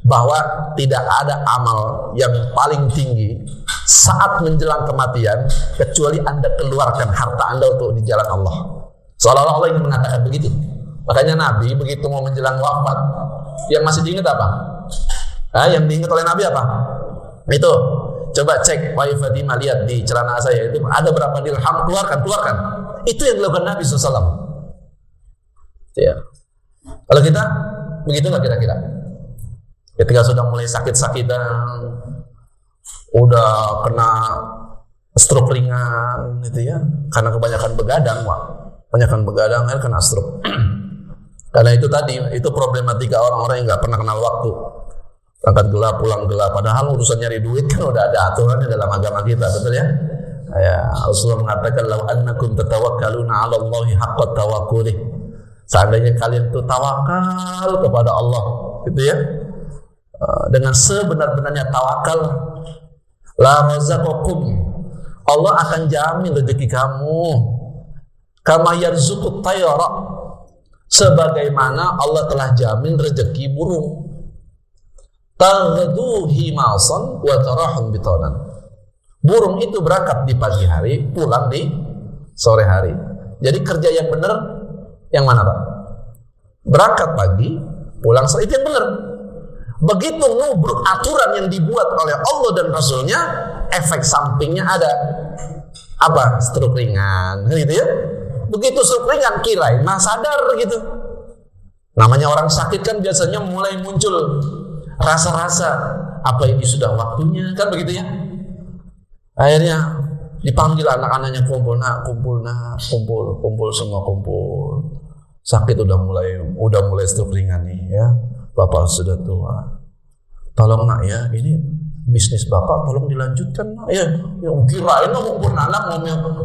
bahwa tidak ada amal yang paling tinggi saat menjelang kematian kecuali Anda keluarkan harta Anda untuk di jalan Allah. Seolah-olah Allah ingin mengatakan begitu. Makanya Nabi begitu mau menjelang wafat, yang masih diingat apa? Yang diingat oleh Nabi apa? Itu. Coba cek Wahai Fatimah, lihat di celana saya itu ada berapa dirham, keluarkan. Itu yang dilakukan Nabi SAW. Ya. Kalau kita begitu nggak kira-kira? Ketika sudah mulai sakit-sakitan, udah kena stroke ringan, gitu ya, karena kebanyakan begadang, kena stroke. Karena itu tadi, itu problematika orang-orang yang nggak pernah kenal waktu. Berangkat gelap, pulang gelap. Padahal urusan nyari duit kan udah ada aturannya dalam agama kita, betul ya? Rasulullah mengatakan, "Lau annakum tatawakkaluna 'ala Allahi haqqa tawakkulih." Seandainya kalian itu tawakal kepada Allah, gitu ya, dengan sebenar-benarnya tawakal, la razaqakum, Allah akan jamin rezeki kamu, kama yarzuqut tayra, sebagaimana Allah telah jamin rezeki burung. Taghdu himasan wa tarahum bitanan. Burung itu berangkat di pagi hari, pulang di sore hari. Jadi kerja yang benar yang mana, Pak? Berangkat pagi, pulang sore, itu yang benar. Begitu nubruk aturan yang dibuat oleh Allah dan Rasulnya, efek sampingnya ada apa? Stroke ringan, gitu ya. Begitu stroke ringan, kirain mah sadar gitu. Namanya orang sakit kan biasanya mulai muncul rasa-rasa apa ini sudah waktunya, kan begitu ya. Akhirnya dipanggil anak-anaknya, kumpul semua kumpul. Sakit udah mulai stroke ringan nih ya. Bapak sudah tua. Tolong nak ya, ini bisnis Bapak tolong dilanjutkan nak ya. Kirain ngumpul anak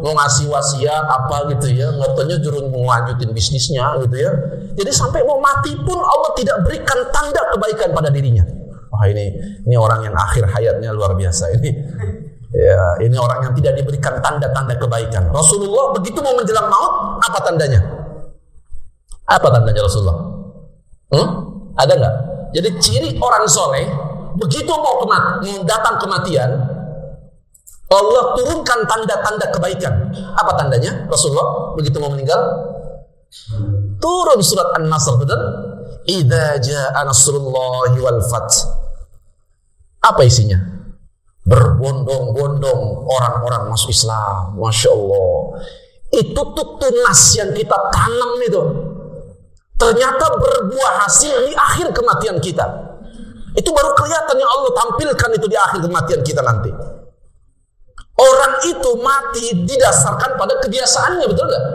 mau ngasih wasiat apa gitu ya. Ngetanya jurun mau lanjutin bisnisnya gitu ya. Jadi sampai mau mati pun Allah tidak berikan tanda kebaikan pada dirinya. Wah, ini orang yang akhir hayatnya luar biasa ini. Ya, ini orang yang tidak diberikan tanda-tanda kebaikan. Rasulullah begitu mau menjelang maut, apa tandanya? Apa tandanya Rasulullah? Ada nggak? Jadi ciri orang soleh begitu mau datang kematian, Allah turunkan tanda-tanda kebaikan. Apa tandanya? Rasulullah begitu mau meninggal, turun surat An-Nasr, betul? Idza jaa nasrullahi wal fath. Apa isinya? Berbondong-bondong orang-orang masuk Islam. Masya Allah. Itu tuh tunas yang kita tanam itu, ternyata berbuah hasil di akhir kematian kita. Itu baru kelihatan yang Allah tampilkan itu di akhir kematian kita nanti. Orang itu mati didasarkan pada kebiasaannya, betul nggak?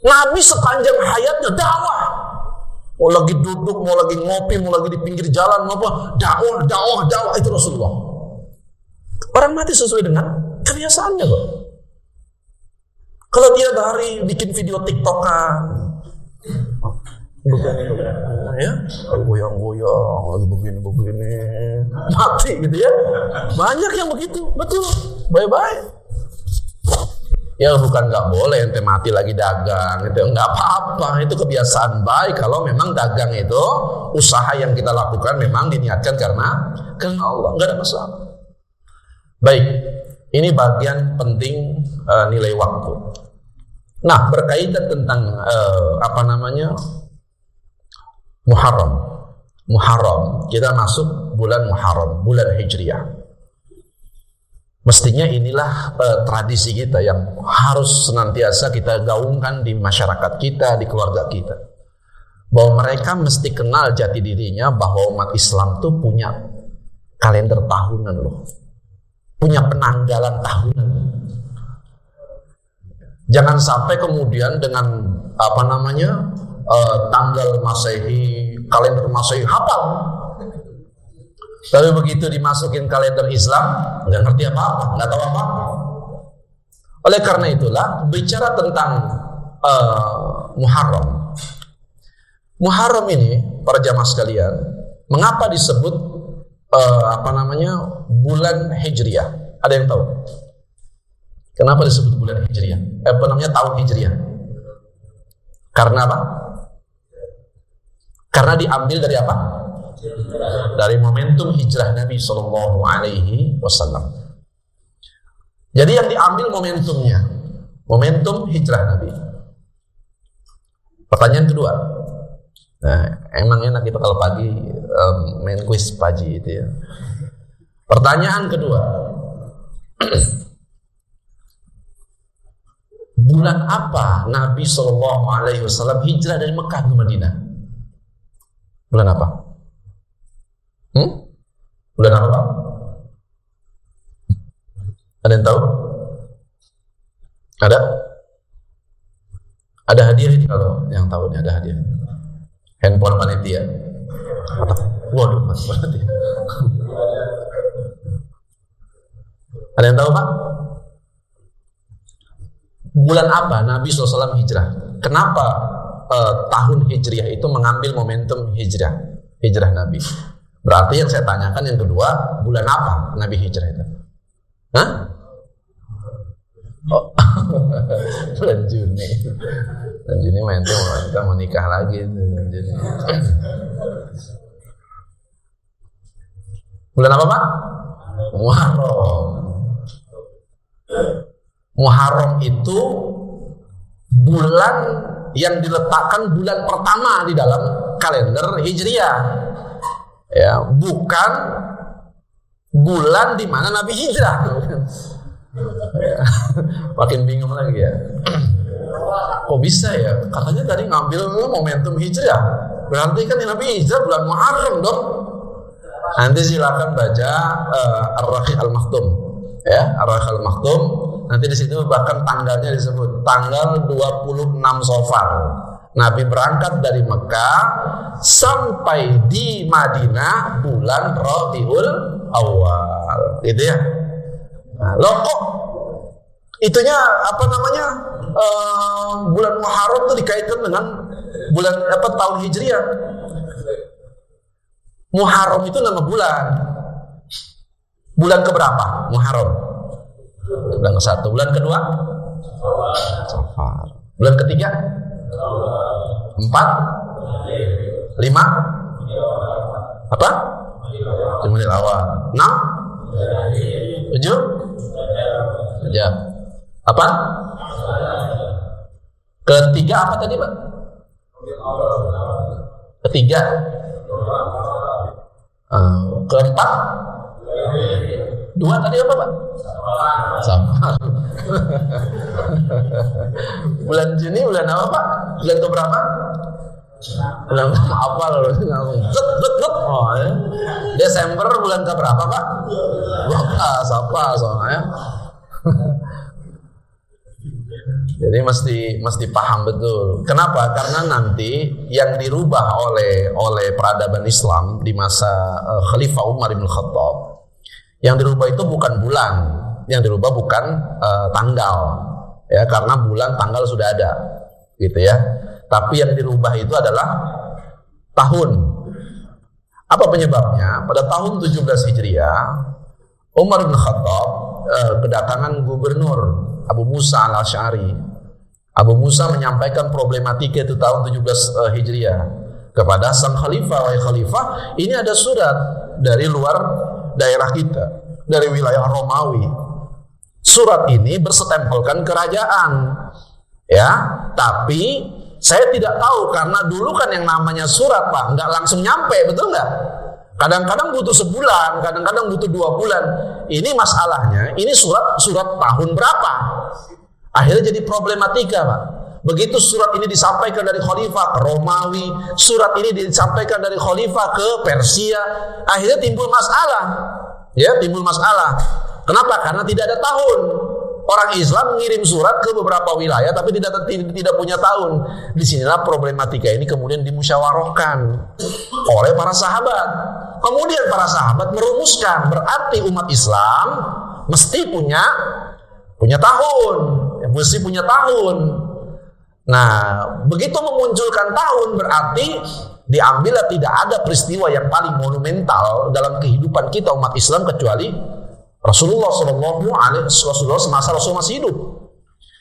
Nabi sepanjang hayatnya dakwah. Mau lagi duduk, mau lagi ngopi, mau lagi di pinggir jalan, mau apa? Dakwah, itu Rasulullah. Orang mati sesuai dengan kebiasaannya kok. Kalau tiap hari bikin video TikTokan, ya, goyang-goyang, lagi begini, mati gitu ya. Banyak yang begitu, betul. Bye-bye. Ya bukan nggak boleh ente mati lagi dagang, itu nggak apa-apa. Itu kebiasaan baik kalau memang dagang itu usaha yang kita lakukan memang diniatkan karena Allah, nggak ada masalah. Baik, ini bagian penting nilai waktu. Nah, berkaitan tentang Muharram. Kita masuk bulan Muharram, bulan Hijriah. Mestinya inilah tradisi kita yang harus senantiasa kita gaungkan di masyarakat kita, di keluarga kita. Bahwa mereka mesti kenal jati dirinya bahwa umat Islam tuh punya kalender tahunan loh. Punya penanggalan tahunan. Jangan sampai kemudian dengan tanggal Masehi, kalender Masehi hafal. Tapi begitu dimasukin kalender Islam, nggak ngerti apa-apa, nggak tahu apa-apa. Oleh karena itulah, bicara tentang Muharram. Muharram ini, para jamaah sekalian, mengapa disebut bulan Hijriah? Ada yang tahu? Kenapa disebut bulan Hijriah? Tahun Hijriah? Karena apa? Karena diambil dari apa? Dari momentum hijrah Nabi Sallallahu Alaihi Wasallam. Jadi yang diambil momentumnya, momentum hijrah Nabi. Pertanyaan kedua, nah emang enak kita kalau pagi main kuis pagi itu ya. Pertanyaan kedua, bulan apa Nabi Sallallahu Alaihi Wasallam hijrah dari Mekah ke Madinah? Bulan apa? Bulan apa? Ada yang tahu? Ada hadiah ini kalau yang tahu nih, ada hadiah. Handphone panitia. Waduh, mas panitia. Ada yang tahu Pak? Bulan apa Nabi SAW hijrah? Kenapa tahun hijriah itu mengambil momentum hijrah Nabi? Berarti yang saya tanyakan yang kedua, bulan apa Nabi hijrah itu? Hah? Oh, bulan Juni. Bulan Juni kita mau nikah lagi. Bulan apa Pak? Muharram itu bulan yang diletakkan bulan pertama di dalam kalender Hijriah. Ya, bukan bulan di mana Nabi hijrah. Ya, makin bingung lagi ya. Kok bisa ya? Katanya tadi ngambil momentum hijrah. Berarti kan Nabi hijrah bulan Muharram dong. Nanti silakan baca Ar-Raqiq Al-Maktum. Ya, Ar-Raqiq Al-Maktum. Nanti di situ bahkan tanggalnya disebut tanggal 26 Safar. Nabi berangkat dari Mekah sampai di Madinah bulan Rabiul Awal, gitu ya. Nah, loh kok itunya bulan Muharram itu dikaitkan dengan bulan tahun Hijriah? Muharram itu nama bulan. Bulan keberapa Muharram? Bulan ke-1. Bulan kedua? Safar. Bulan ketiga? 4? 5? Apa? Jumadil awal. 6? 7? Ya. Apa? Ketiga apa tadi Pak? Ketiga. Keempat? 2 tadi apa Pak? Safar. Bulan Juni bulan apa Pak? Bulan keberapa? Bulan apa loh? Oh, ya. Desember bulan keberapa Pak? 12 apa soalnya? Jadi mesti paham betul. Kenapa? Karena nanti yang dirubah oleh peradaban Islam di masa Khalifah Umar bin Khattab, yang dirubah itu bukan bulan, yang dirubah bukan tanggal, ya, karena bulan tanggal sudah ada, gitu ya. Tapi yang dirubah itu adalah tahun. Apa penyebabnya? Pada tahun 17 Hijriah, Umar bin Khattab kedatangan gubernur Abu Musa al-Asy'ari. Abu Musa menyampaikan problematika itu tahun 17 Hijriah kepada sang khalifah. Wahai khalifah, ini ada surat dari luar daerah kita, dari wilayah Romawi. Surat ini bersetempelkan kerajaan, ya. Tapi saya tidak tahu, karena dulu kan yang namanya surat, Pak, nggak langsung nyampe, betul nggak? Kadang-kadang butuh sebulan, kadang-kadang butuh 2 bulan. Ini masalahnya, ini surat tahun berapa? Akhirnya jadi problematika, Pak. Begitu surat ini disampaikan dari khalifah ke Romawi, surat ini disampaikan dari khalifah ke Persia, akhirnya timbul masalah. Ya, timbul masalah. Kenapa? Karena tidak ada tahun. Orang Islam mengirim surat ke beberapa wilayah tapi tidak punya tahun. Disinilah problematika ini kemudian dimusyawarahkan oleh para sahabat. Kemudian para sahabat merumuskan, berarti umat Islam mesti punya tahun, mesti punya tahun. Nah, begitu memunculkan tahun berarti diambillah tidak ada peristiwa yang paling monumental dalam kehidupan kita umat Islam kecuali Rasulullah Rasulullah semasa Rasul masih hidup.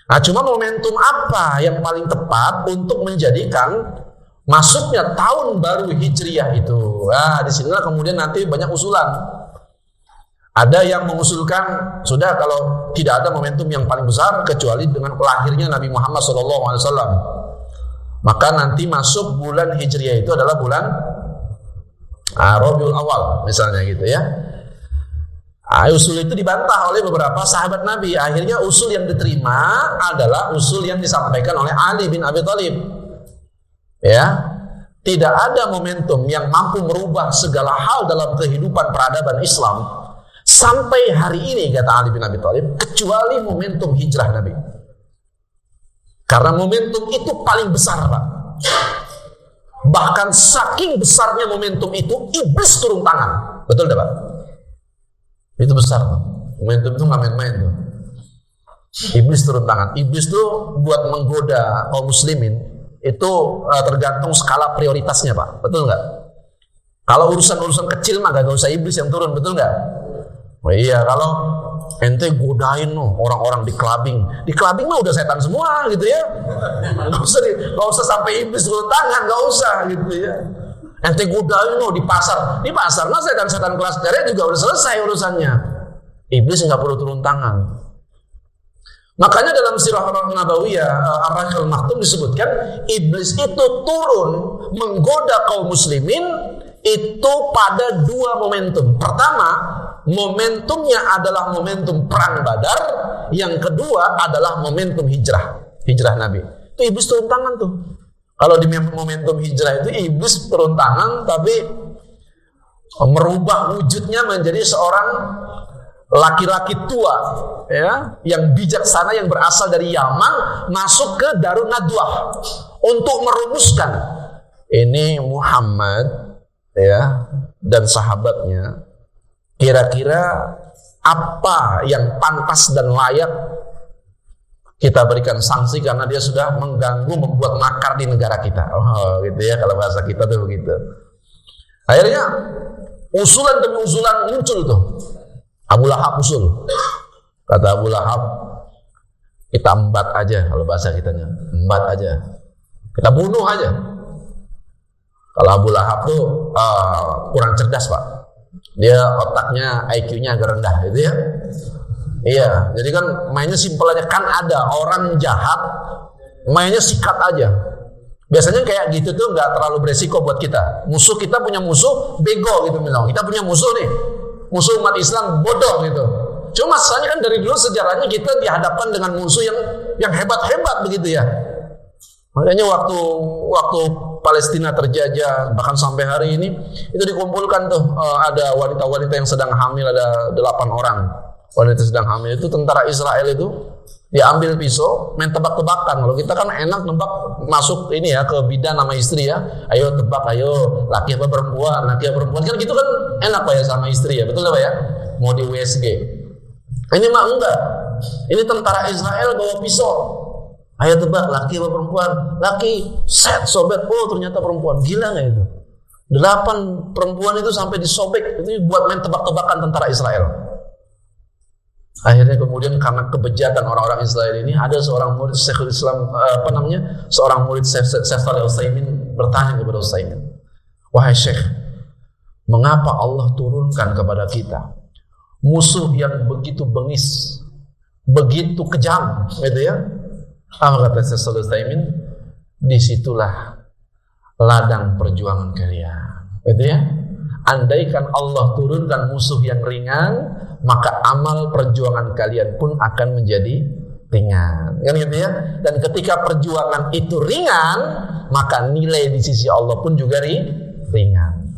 Nah, cuma momentum apa yang paling tepat untuk menjadikan masuknya tahun baru Hijriah itu? Nah, disinilah kemudian nanti banyak usulan. Ada yang mengusulkan sudah kalau tidak ada momentum yang paling besar kecuali dengan lahirnya Nabi Muhammad SAW, maka nanti masuk bulan Hijriah itu adalah bulan Rabiul Awal misalnya gitu ya. Usul itu dibantah oleh beberapa sahabat Nabi. Akhirnya usul yang diterima adalah usul yang disampaikan oleh Ali bin Abi Thalib. Ya, tidak ada momentum yang mampu merubah segala hal dalam kehidupan peradaban Islam sampai hari ini, kata Ali bin Abi Thalib, kecuali momentum hijrah Nabi. Karena momentum itu paling besar, Pak. Bahkan saking besarnya momentum itu, iblis turun tangan. Betul tidak, Pak? Itu besar, Pak. Momentum itu nggak main-main tuh. Iblis turun tangan. Iblis tuh buat menggoda kaum muslimin itu tergantung skala prioritasnya, Pak. Betul nggak? Kalau urusan-urusan kecil mah gak usah iblis yang turun, betul nggak? Oh iya, kalau ente godain orang-orang di clubbing mah udah setan semua gitu ya. Gak usah sampai iblis turun tangan, gak usah gitu ya. Ente godain di pasar mah setan-setan kelas darah juga udah selesai urusannya. Iblis nggak perlu turun tangan. Makanya dalam Sirah Nabawiyah Ar-Rahiqul Maktum disebutkan iblis itu turun menggoda kaum muslimin itu pada 2 momentum. Pertama, momentumnya adalah momentum perang Badar. Yang kedua adalah momentum hijrah Nabi. Itu iblis turun tangan tuh. Kalau di momentum hijrah itu iblis turun tangan tapi merubah wujudnya menjadi seorang laki-laki tua, ya, yang bijaksana yang berasal dari Yaman masuk ke Darun Nadwah untuk merumuskan ini Muhammad, ya, dan sahabatnya. Kira-kira apa yang pantas dan layak kita berikan sanksi karena dia sudah mengganggu, membuat makar di negara kita. Oh, gitu ya, kalau bahasa kita tuh begitu. Akhirnya usulan demi usulan muncul tuh. Abu Lahab usul. Kata Abu Lahab, kita embat aja, kalau bahasa kitanya, embat aja. Kita bunuh aja. Kalau Abu Lahab tuh kurang cerdas, Pak. Dia otaknya, IQ-nya agak rendah gitu ya. Iya, jadi kan mainnya simpel aja. Kan ada orang jahat, mainnya sikat aja. Biasanya kayak gitu tuh nggak terlalu beresiko buat kita. Musuh kita punya musuh bego gitu misalnya. Kita punya musuh nih, musuh umat Islam bodoh gitu. Cuma masalahnya kan dari dulu sejarahnya kita dihadapkan dengan musuh yang hebat-hebat begitu ya. Makanya waktu Palestina terjajah, bahkan sampai hari ini itu dikumpulkan tuh ada wanita-wanita yang sedang hamil, ada 8 orang. wanita sedang hamil itu, tentara Israel itu diambil pisau, main tebak-tebakan. Kalau kita kan enak nebak, masuk ini ya ke bidan sama istri ya, ayo tebak, ayo laki apa perempuan, laki apa perempuan, kan gitu kan enak Pak ya sama istri ya, betul Pak ya? Mau di USG. Ini mah enggak. Ini tentara Israel bawa pisau. Ayo tebak, laki apa perempuan? Laki. Set, sobek. Oh ternyata perempuan. Gila nggak itu? 8 perempuan itu sampai disobek. Itu buat main tebak-tebakan tentara Israel. Akhirnya kemudian karena kebejatan orang-orang Israel ini, ada seorang murid Syekhul Islam, seorang murid Syekh Shalih Utsaimin bertanya kepada Utsaimin, wahai Syekh, mengapa Allah turunkan kepada kita musuh yang begitu bengis, begitu kejam, gitu ya? Apa kata Syekh Shalih Utsaimin? Disitulah ladang perjuangan kalian, gitu ya? Andaikan Allah turunkan musuh yang ringan, maka amal perjuangan kalian pun akan menjadi ringan, kan gitu ya? Dan ketika perjuangan itu ringan, maka nilai di sisi Allah pun juga ringan.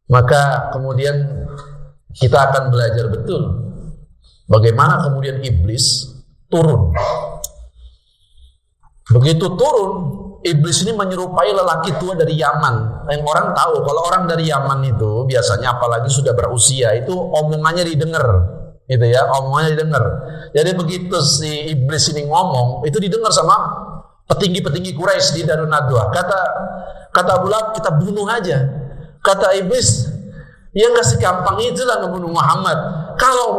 Maka kemudian kita akan belajar betul bagaimana kemudian iblis turun. Begitu turun, iblis ini menyerupai lelaki tua dari Yaman. Yang orang tahu kalau orang dari Yaman itu biasanya apalagi sudah berusia itu omongannya didengar, gitu ya, omongannya didengar. Jadi begitu si iblis ini ngomong, itu didengar sama petinggi-petinggi Quraisy di Darun Nadwa. Kata Abu Lahab, kita bunuh aja. Kata iblis, ya nggak segampang itulah membunuh Muhammad. Kalau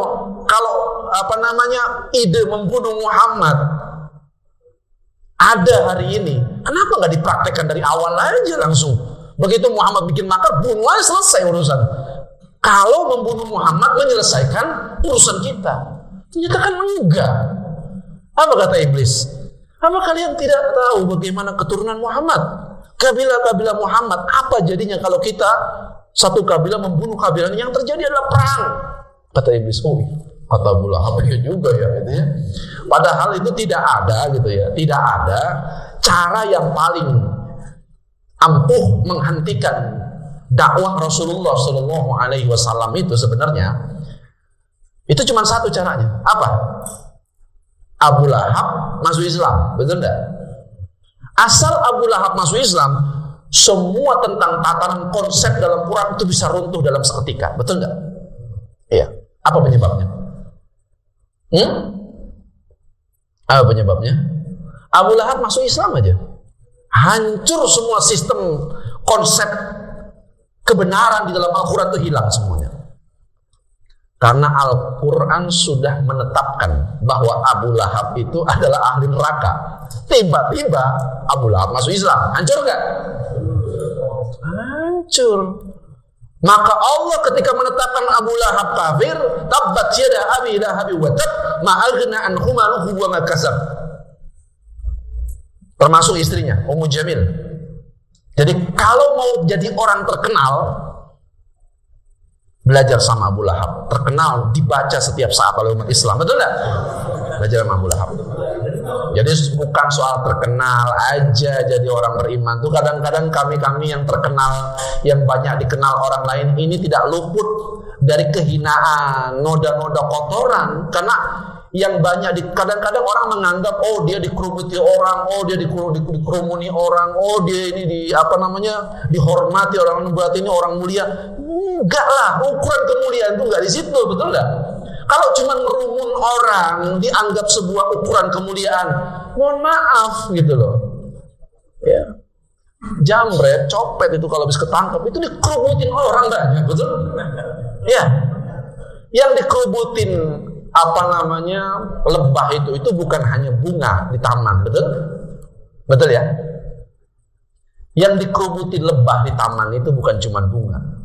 ide membunuh Muhammad ada hari ini, kenapa nggak dipraktekkan dari awal aja langsung? Begitu Muhammad bikin makar, bunuh aja, selesai urusan. Kalau membunuh Muhammad menyelesaikan urusan kita, ternyata kan enggak. Apa kata iblis? Apa kalian tidak tahu bagaimana keturunan Muhammad? Kabilah-kabilah Muhammad, apa jadinya kalau kita satu kabilah membunuh kabilah yang terjadi adalah perang? Kata iblis, oh kata Abu Lahab juga ya, gitu ya. Padahal itu tidak ada, gitu ya, tidak ada cara yang paling ampuh menghentikan dakwah Rasulullah Shallallahu Alaihi Wasallam itu sebenarnya itu cuma satu caranya. Apa? Abu Lahab masuk Islam, betul enggak? Asal Abu Lahab masuk Islam, semua tentang tatanan konsep dalam Quran itu bisa runtuh dalam seketika, betul enggak? Iya. Apa penyebabnya? Apa penyebabnya? Abu Lahab masuk Islam aja, hancur semua sistem konsep kebenaran di dalam Al-Quran itu hilang semuanya. Karena Al-Quran sudah menetapkan bahwa Abu Lahab itu adalah ahli neraka. Tiba-tiba Abu Lahab masuk Islam, hancur nggak? Hancur. Maka Allah ketika menetapkan Abu Lahab kafir, tabbat yada abi lahabi wa tab, ma aghna anhu maluhu wa ma kasab. Termasuk istrinya Ummu Jamil. Jadi kalau mau jadi orang terkenal, belajar sama Abu Lahab. Terkenal dibaca setiap saat oleh umat Islam, betul enggak? Belajar sama Abu Lahab. Jadi bukan soal terkenal aja jadi orang beriman tuh. Kadang-kadang kami yang terkenal, yang banyak dikenal orang lain ini tidak luput dari kehinaan, noda-noda kotoran. Karena yang banyak kadang-kadang orang menganggap oh dia dikerumuti orang, oh dia dikerumuni orang, oh dia ini dihormati orang, berarti ini orang mulia. Enggak lah, ukuran kemuliaan itu enggak di situ, betul enggak? Kalau cuma ngerumun orang dianggap sebuah ukuran kemuliaan, mohon maaf gitu loh. Ya. Jambret, copet itu kalau habis ketangkep itu dikerubutin orang banyak, betul? Ya. Yang dikerubutin lebah itu bukan hanya bunga di taman, betul? Betul ya? Yang dikerubutin lebah di taman itu bukan cuma bunga.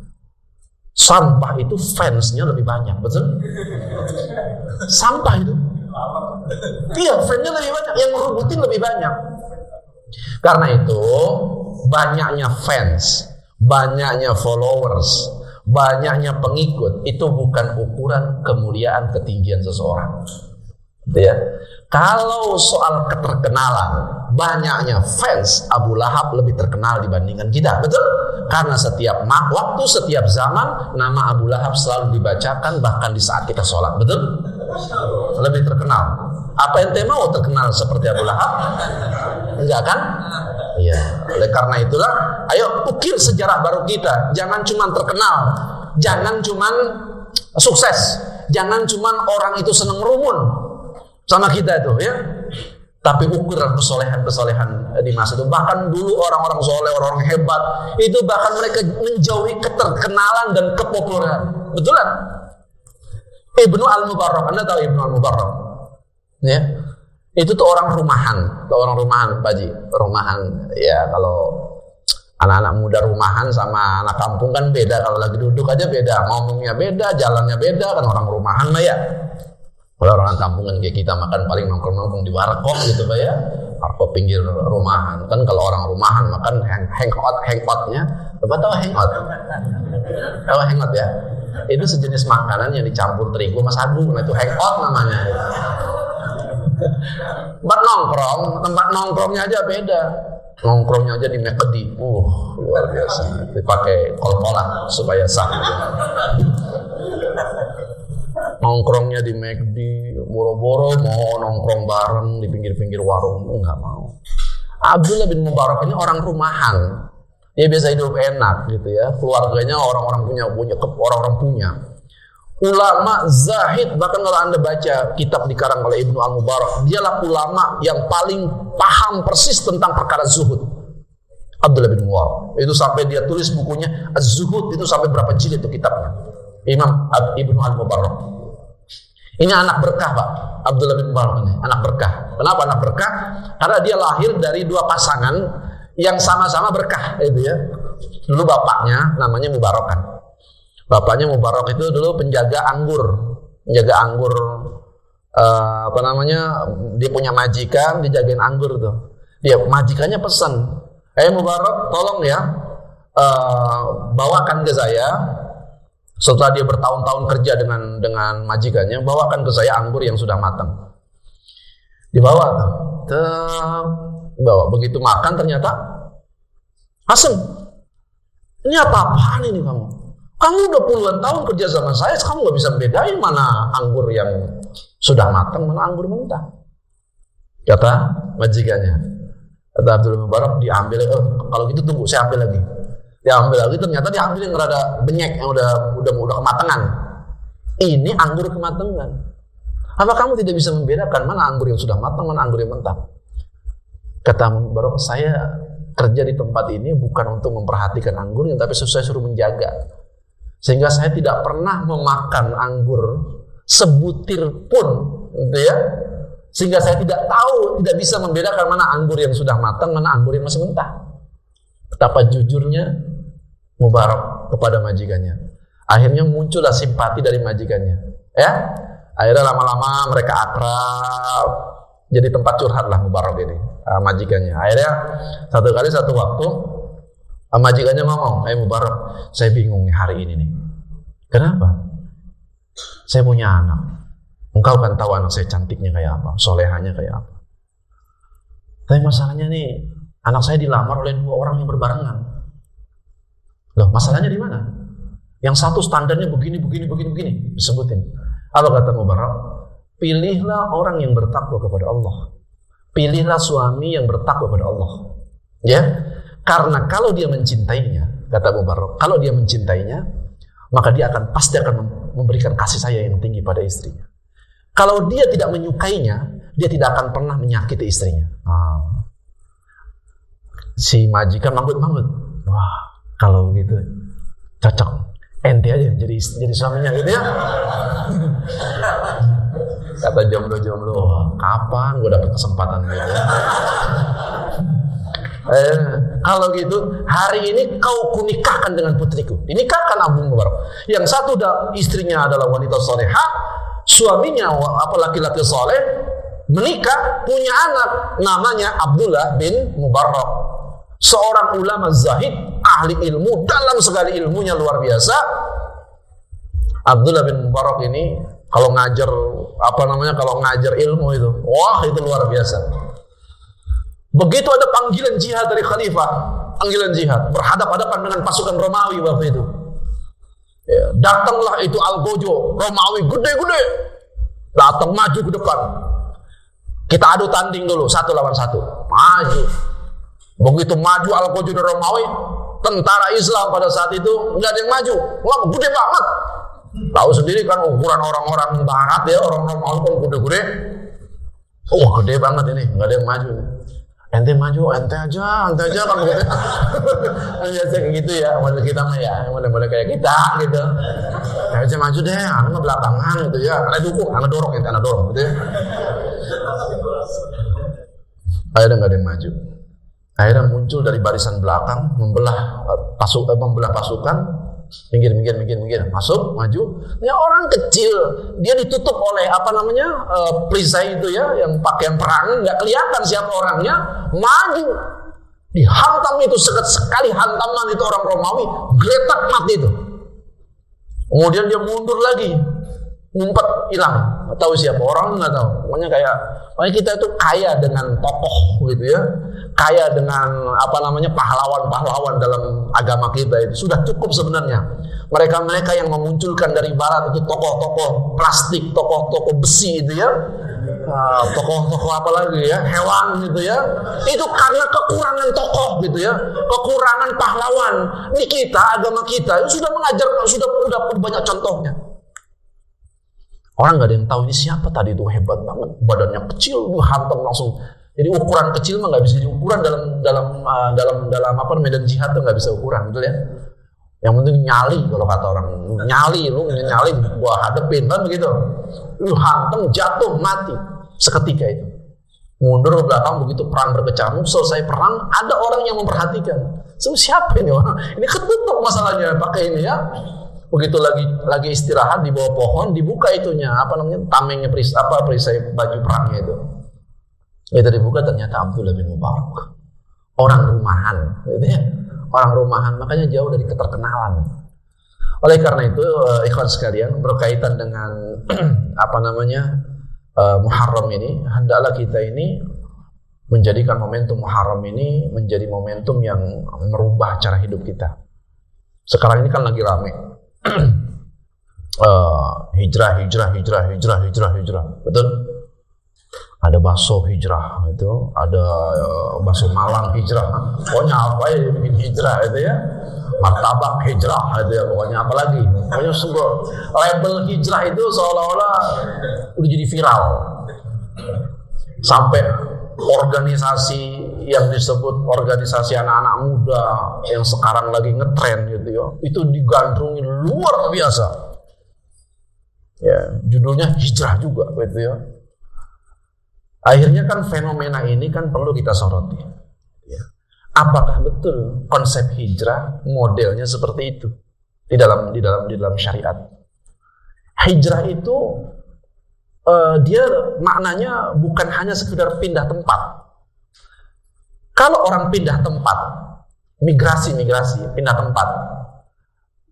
Sampah itu fansnya lebih banyak, betul? Sampah itu, iya, fansnya lebih banyak, yang ngerubutin lebih banyak. Karena itu banyaknya fans, banyaknya followers, banyaknya pengikut itu bukan ukuran kemuliaan ketinggian seseorang. Ya. Kalau soal keterkenalan, banyaknya fans Abu Lahab lebih terkenal dibandingkan kita, betul? Karena setiap waktu, setiap zaman, nama Abu Lahab selalu dibacakan bahkan di saat kita sholat. Betul? Lebih terkenal. Apa ente mau terkenal seperti Abu Lahab? Enggak kan? Iya. Oleh karena itulah, ayo ukir sejarah baru kita. Jangan cuma terkenal, jangan cuma sukses, jangan cuma orang itu seneng rumun sama kita itu, ya. Tapi ukur kesolehan di masa itu. Bahkan dulu orang-orang soleh, orang-orang hebat itu bahkan mereka menjauhi keterkenalan dan kepopuleran. Betulan? Ibnu Al-Mubarrak, Anda tahu Ibnu Al-Mubarrak? Ya, itu tuh orang rumahan, Pak Ji, rumahan. Ya kalau anak-anak muda rumahan sama anak kampung kan beda. Kalau lagi duduk aja beda, ngomongnya beda, jalannya beda, kan orang rumahan lah ya. Kalau orang kampungan kayak kita makan paling nongkrong-nongkrong di warkop gitu Pak ya, warkop pinggir rumahan. Kan kalau orang rumahan makan hangout-nya, Bapak tahu hangout? Tahu hangout ya? Itu sejenis makanan yang dicampur terigu sama sagu, nah itu hangout namanya. Tempat nongkrongnya aja beda. Nongkrongnya aja di McD, luar biasa. Dipakai kol-kolan supaya sah. Nongkrongnya di McD, boro-boro mau nongkrong bareng di pinggir-pinggir warung, nggak mau. Abdullah bin Mubarak ini orang rumahan, dia biasa hidup enak gitu ya, keluarganya orang-orang punya. Ulama zahid, bahkan kalau Anda baca kitab dikarang oleh Ibnu Al-Mubarak, dialah ulama yang paling paham persis tentang perkara zuhud. Abdullah bin Mubarak itu sampai dia tulis bukunya Az-Zuhud, itu sampai berapa jilid itu kitabnya. Imam Ibnu Al-Mubarak. Ini anak berkah Pak, Abdullah bin Mubarak ini anak berkah. Kenapa anak berkah? Karena dia lahir dari dua pasangan yang sama-sama berkah itu ya. Dulu bapaknya namanya Mubarak kan. Bapaknya Mubarak itu dulu penjaga anggur. Dia punya majikan, dijagain anggur tuh. Dia majikannya pesan, Mubarak tolong ya, bawakan ke saya. Setelah dia bertahun-tahun kerja dengan majikannya, bawakan ke saya anggur yang sudah matang. Dibawa bawa. Begitu makan ternyata asem. Ini apa-apaan ini kamu? Kamu udah puluhan tahun kerja sama saya, kamu gak bisa bedain mana anggur yang sudah matang, mana anggur mentah. Kata majikannya. Kata Abdul Mubarak, diambil. Kalau gitu tunggu, saya ambil lagi. Diambil lagi, ternyata diambil yang rada benyek, yang udah kematangan. Ini anggur kematangan. Apa kamu tidak bisa membedakan mana anggur yang sudah matang, mana anggur yang mentah? Kata Mubarak, saya kerja di tempat ini bukan untuk memperhatikan anggurnya, tapi saya suruh menjaga. Sehingga saya tidak pernah memakan anggur sebutir pun, gitu ya. Sehingga saya tidak bisa membedakan mana anggur yang sudah matang, mana anggur yang masih mentah. Betapa jujurnya Mubarak kepada majikannya. Akhirnya muncullah simpati dari majikannya. Ya, akhirnya lama-lama mereka akrab. Jadi tempat curhat lah Mubarak ini, majikannya. Akhirnya satu waktu majikannya ngomong, Mubarak, saya bingung nih hari ini nih. Kenapa? Saya punya anak. Engkau kan tahu anak saya cantiknya kayak apa, solehannya kayak apa. Tapi masalahnya nih, anak saya dilamar oleh dua orang yang berbarengan. Loh, masalahnya di mana? Yang satu standarnya begini, disebutin. Apa kata Mubarak? Pilihlah orang yang bertakwa kepada Allah. Pilihlah suami yang bertakwa kepada Allah. Ya, karena kalau dia mencintainya, kata Mubarak, kalau dia mencintainya, maka dia pasti akan memberikan kasih sayang yang tinggi pada istrinya. Kalau dia tidak menyukainya, dia tidak akan pernah menyakiti istrinya. Si majikan manggut-manggut. Wah, kalau gitu cocok, ente aja jadi suaminya gitu ya. Kata jomblo, kapan gue dapet kesempatan gitu ya. Kalau gitu, hari ini kau kunikahkan dengan putriku. Dinikahkan Abu Mubarak. Yang satu istrinya adalah wanita salehah, suaminya laki-laki saleh, menikah, punya anak namanya Abdullah bin Mubarak. Seorang ulama zahid, ahli ilmu, dalam sekali ilmunya luar biasa. Abdullah bin Mubarak ini kalau ngajar ilmu itu, wah itu luar biasa. Begitu ada panggilan jihad dari khalifah, panggilan jihad, berhadapan-hadapan dengan pasukan Romawi waktu itu. Ya, datanglah itu Algojo, Romawi gede-gede, datang maju ke depan. Kita adu tanding dulu, 1 lawan 1, maju. Begitu maju Algojo dan Romawi, tentara Islam pada saat itu nggak ada yang maju, wah gede banget. Tahu sendiri kan ukuran orang-orang Barat ya, orang Romawi kan gede-gede. Oh gede banget ini, nggak ada yang maju. Ente maju, ente aja kan begitu. Biasa kayak gitu ya, model kita mah ya, model kayak kita gitu. Ente maju deh, anu mah belakangan gitu ya. Ane dukung, ane dorong, ente ane dorong gitu ya. Akhirnya nggak ada yang maju. Akhirnya muncul dari barisan belakang, membelah pasukan. Minggir, masuk, maju. Ya orang kecil, dia ditutup oleh perisai itu ya, yang pakaian perang, nggak kelihatan siapa orangnya, maju, dihantam itu sekali hantaman itu orang Romawi, geletak mati itu. Kemudian dia mundur lagi, ngumpet, hilang, nggak tahu siapa orang, nggak tahu. Pokoknya kita itu kaya dengan tokoh gitu ya. Kaya dengan pahlawan-pahlawan dalam agama kita itu sudah cukup sebenarnya. Mereka yang memunculkan dari barat itu tokoh-tokoh plastik, tokoh-tokoh besi itu ya, tokoh-tokoh apa lagi ya, hewan gitu ya. Itu karena kekurangan tokoh gitu ya, kekurangan pahlawan. Di kita, agama kita itu sudah udah banyak contohnya. Orang nggak ada yang tahu ini siapa tadi itu, hebat banget, badannya kecil, dihantam langsung. Jadi ukuran kecil mah nggak bisa diukuran dalam medan jihad tuh nggak bisa ukuran, betul ya? Yang penting nyali, kalau kata orang, nyali gua hadepin kan begitu. Lu hantam, jatuh, mati seketika itu. Mundur ke belakang, begitu perang berkecamuk, selesai perang ada orang yang memperhatikan. Siapa ini orang? Ini ketutup masalahnya pakai ini ya. Begitu lagi istirahat di bawah pohon, dibuka itunya tamengnya perisai baju perangnya itu. Itu dibuka, ternyata Abdullah bin Mubarak, orang rumahan gitu ya. Orang rumahan, makanya jauh dari keterkenalan. Oleh karena itu ikhwan sekalian, berkaitan dengan Muharram ini, hendaklah kita ini menjadikan momentum Muharram ini menjadi momentum yang merubah cara hidup kita. Sekarang ini kan lagi rame hijrah, betul? Ada bakso hijrah itu, ada bakso Malang hijrah, pokoknya apa ya bikin hijrah itu ya, martabak hijrah itu ya, pokoknya apalagi, pokoknya sebuah label hijrah itu seolah-olah udah jadi viral, sampai organisasi yang disebut organisasi anak-anak muda yang sekarang lagi ngetren gitu ya, itu digandrungi luar biasa. Ya, judulnya hijrah juga gitu ya. Akhirnya kan fenomena ini kan perlu kita soroti. Ya. Apakah betul konsep hijrah modelnya seperti itu di dalam syariat? Hijrah itu dia maknanya bukan hanya sekedar pindah tempat. Kalau orang pindah tempat, migrasi pindah tempat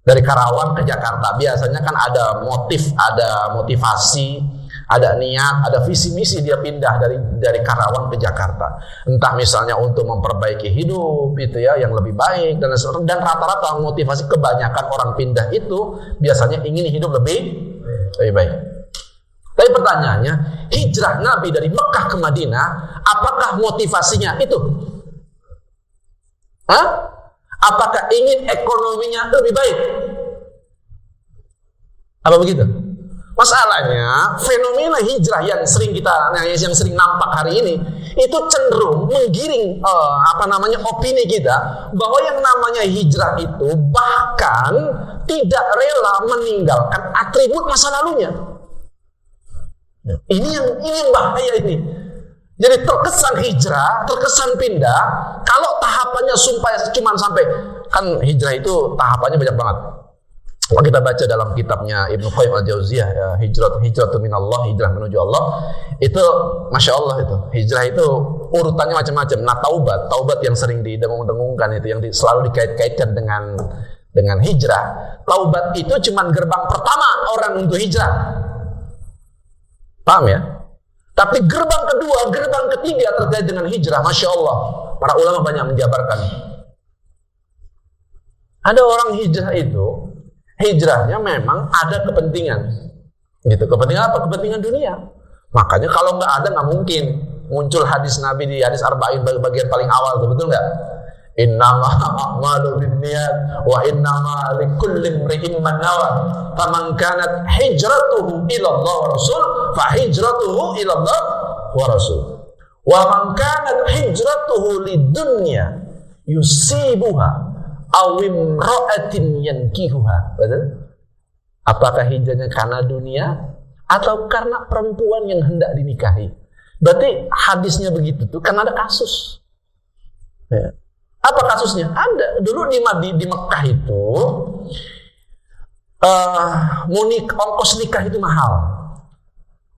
dari Karawang ke Jakarta, biasanya kan ada motif, ada motivasi, ada niat, ada visi misi dia pindah dari Karawang ke Jakarta. Entah misalnya untuk memperbaiki hidup itu ya yang lebih baik dan rata-rata motivasi kebanyakan orang pindah itu biasanya ingin hidup lebih baik. Tapi pertanyaannya, hijrah Nabi dari Mekah ke Madinah, apakah motivasinya itu? Apakah ingin ekonominya lebih baik? Apa begitu? Masalahnya fenomena hijrah yang sering nampak hari ini itu cenderung menggiring opini kita bahwa yang namanya hijrah itu bahkan tidak rela meninggalkan atribut masa lalunya. Ini yang bahaya ini. Jadi terkesan hijrah, terkesan pindah, kalau tahapannya cuma sampai, kan hijrah itu tahapannya banyak banget. Kalau kita baca dalam kitabnya Ibnu Qayyim al-Jauziyah, ya, hijratu minallah, hijrah menuju Allah, itu Masya Allah itu, hijrah itu urutannya macam-macam. Nah taubat yang sering didengung-dengungkan itu, yang selalu dikait-kaitkan dengan hijrah. Taubat itu cuma gerbang pertama orang untuk hijrah. Paham ya? Tapi gerbang kedua, gerbang ketiga terkait dengan hijrah, Masya Allah, para ulama banyak menjabarkan. Ada orang hijrah itu, hijrahnya memang ada kepentingan. Gitu. Kepentingan apa? Kepentingan dunia. Makanya kalau nggak ada, nggak mungkin muncul hadis Nabi di hadis Arba'in bagian paling awal, betul nggak? Innama a'malu binniyat wa innama likulli imri'in ma nawa. Faman kanat hijratuhu ila Allah wa Rasul, fa hijratuhu ila Allah wa Rasul. Wa man kanat hijratuhu lidunya yusibuha aw imra'atin yankihuha. Betul? Apakah hijrahnya karena dunia atau karena perempuan yang hendak dinikahi? Berarti hadisnya begitu tuh karena ada kasus. Ya. Apa kasusnya? Ada. Dulu di Mekah itu ongkos nikah itu mahal.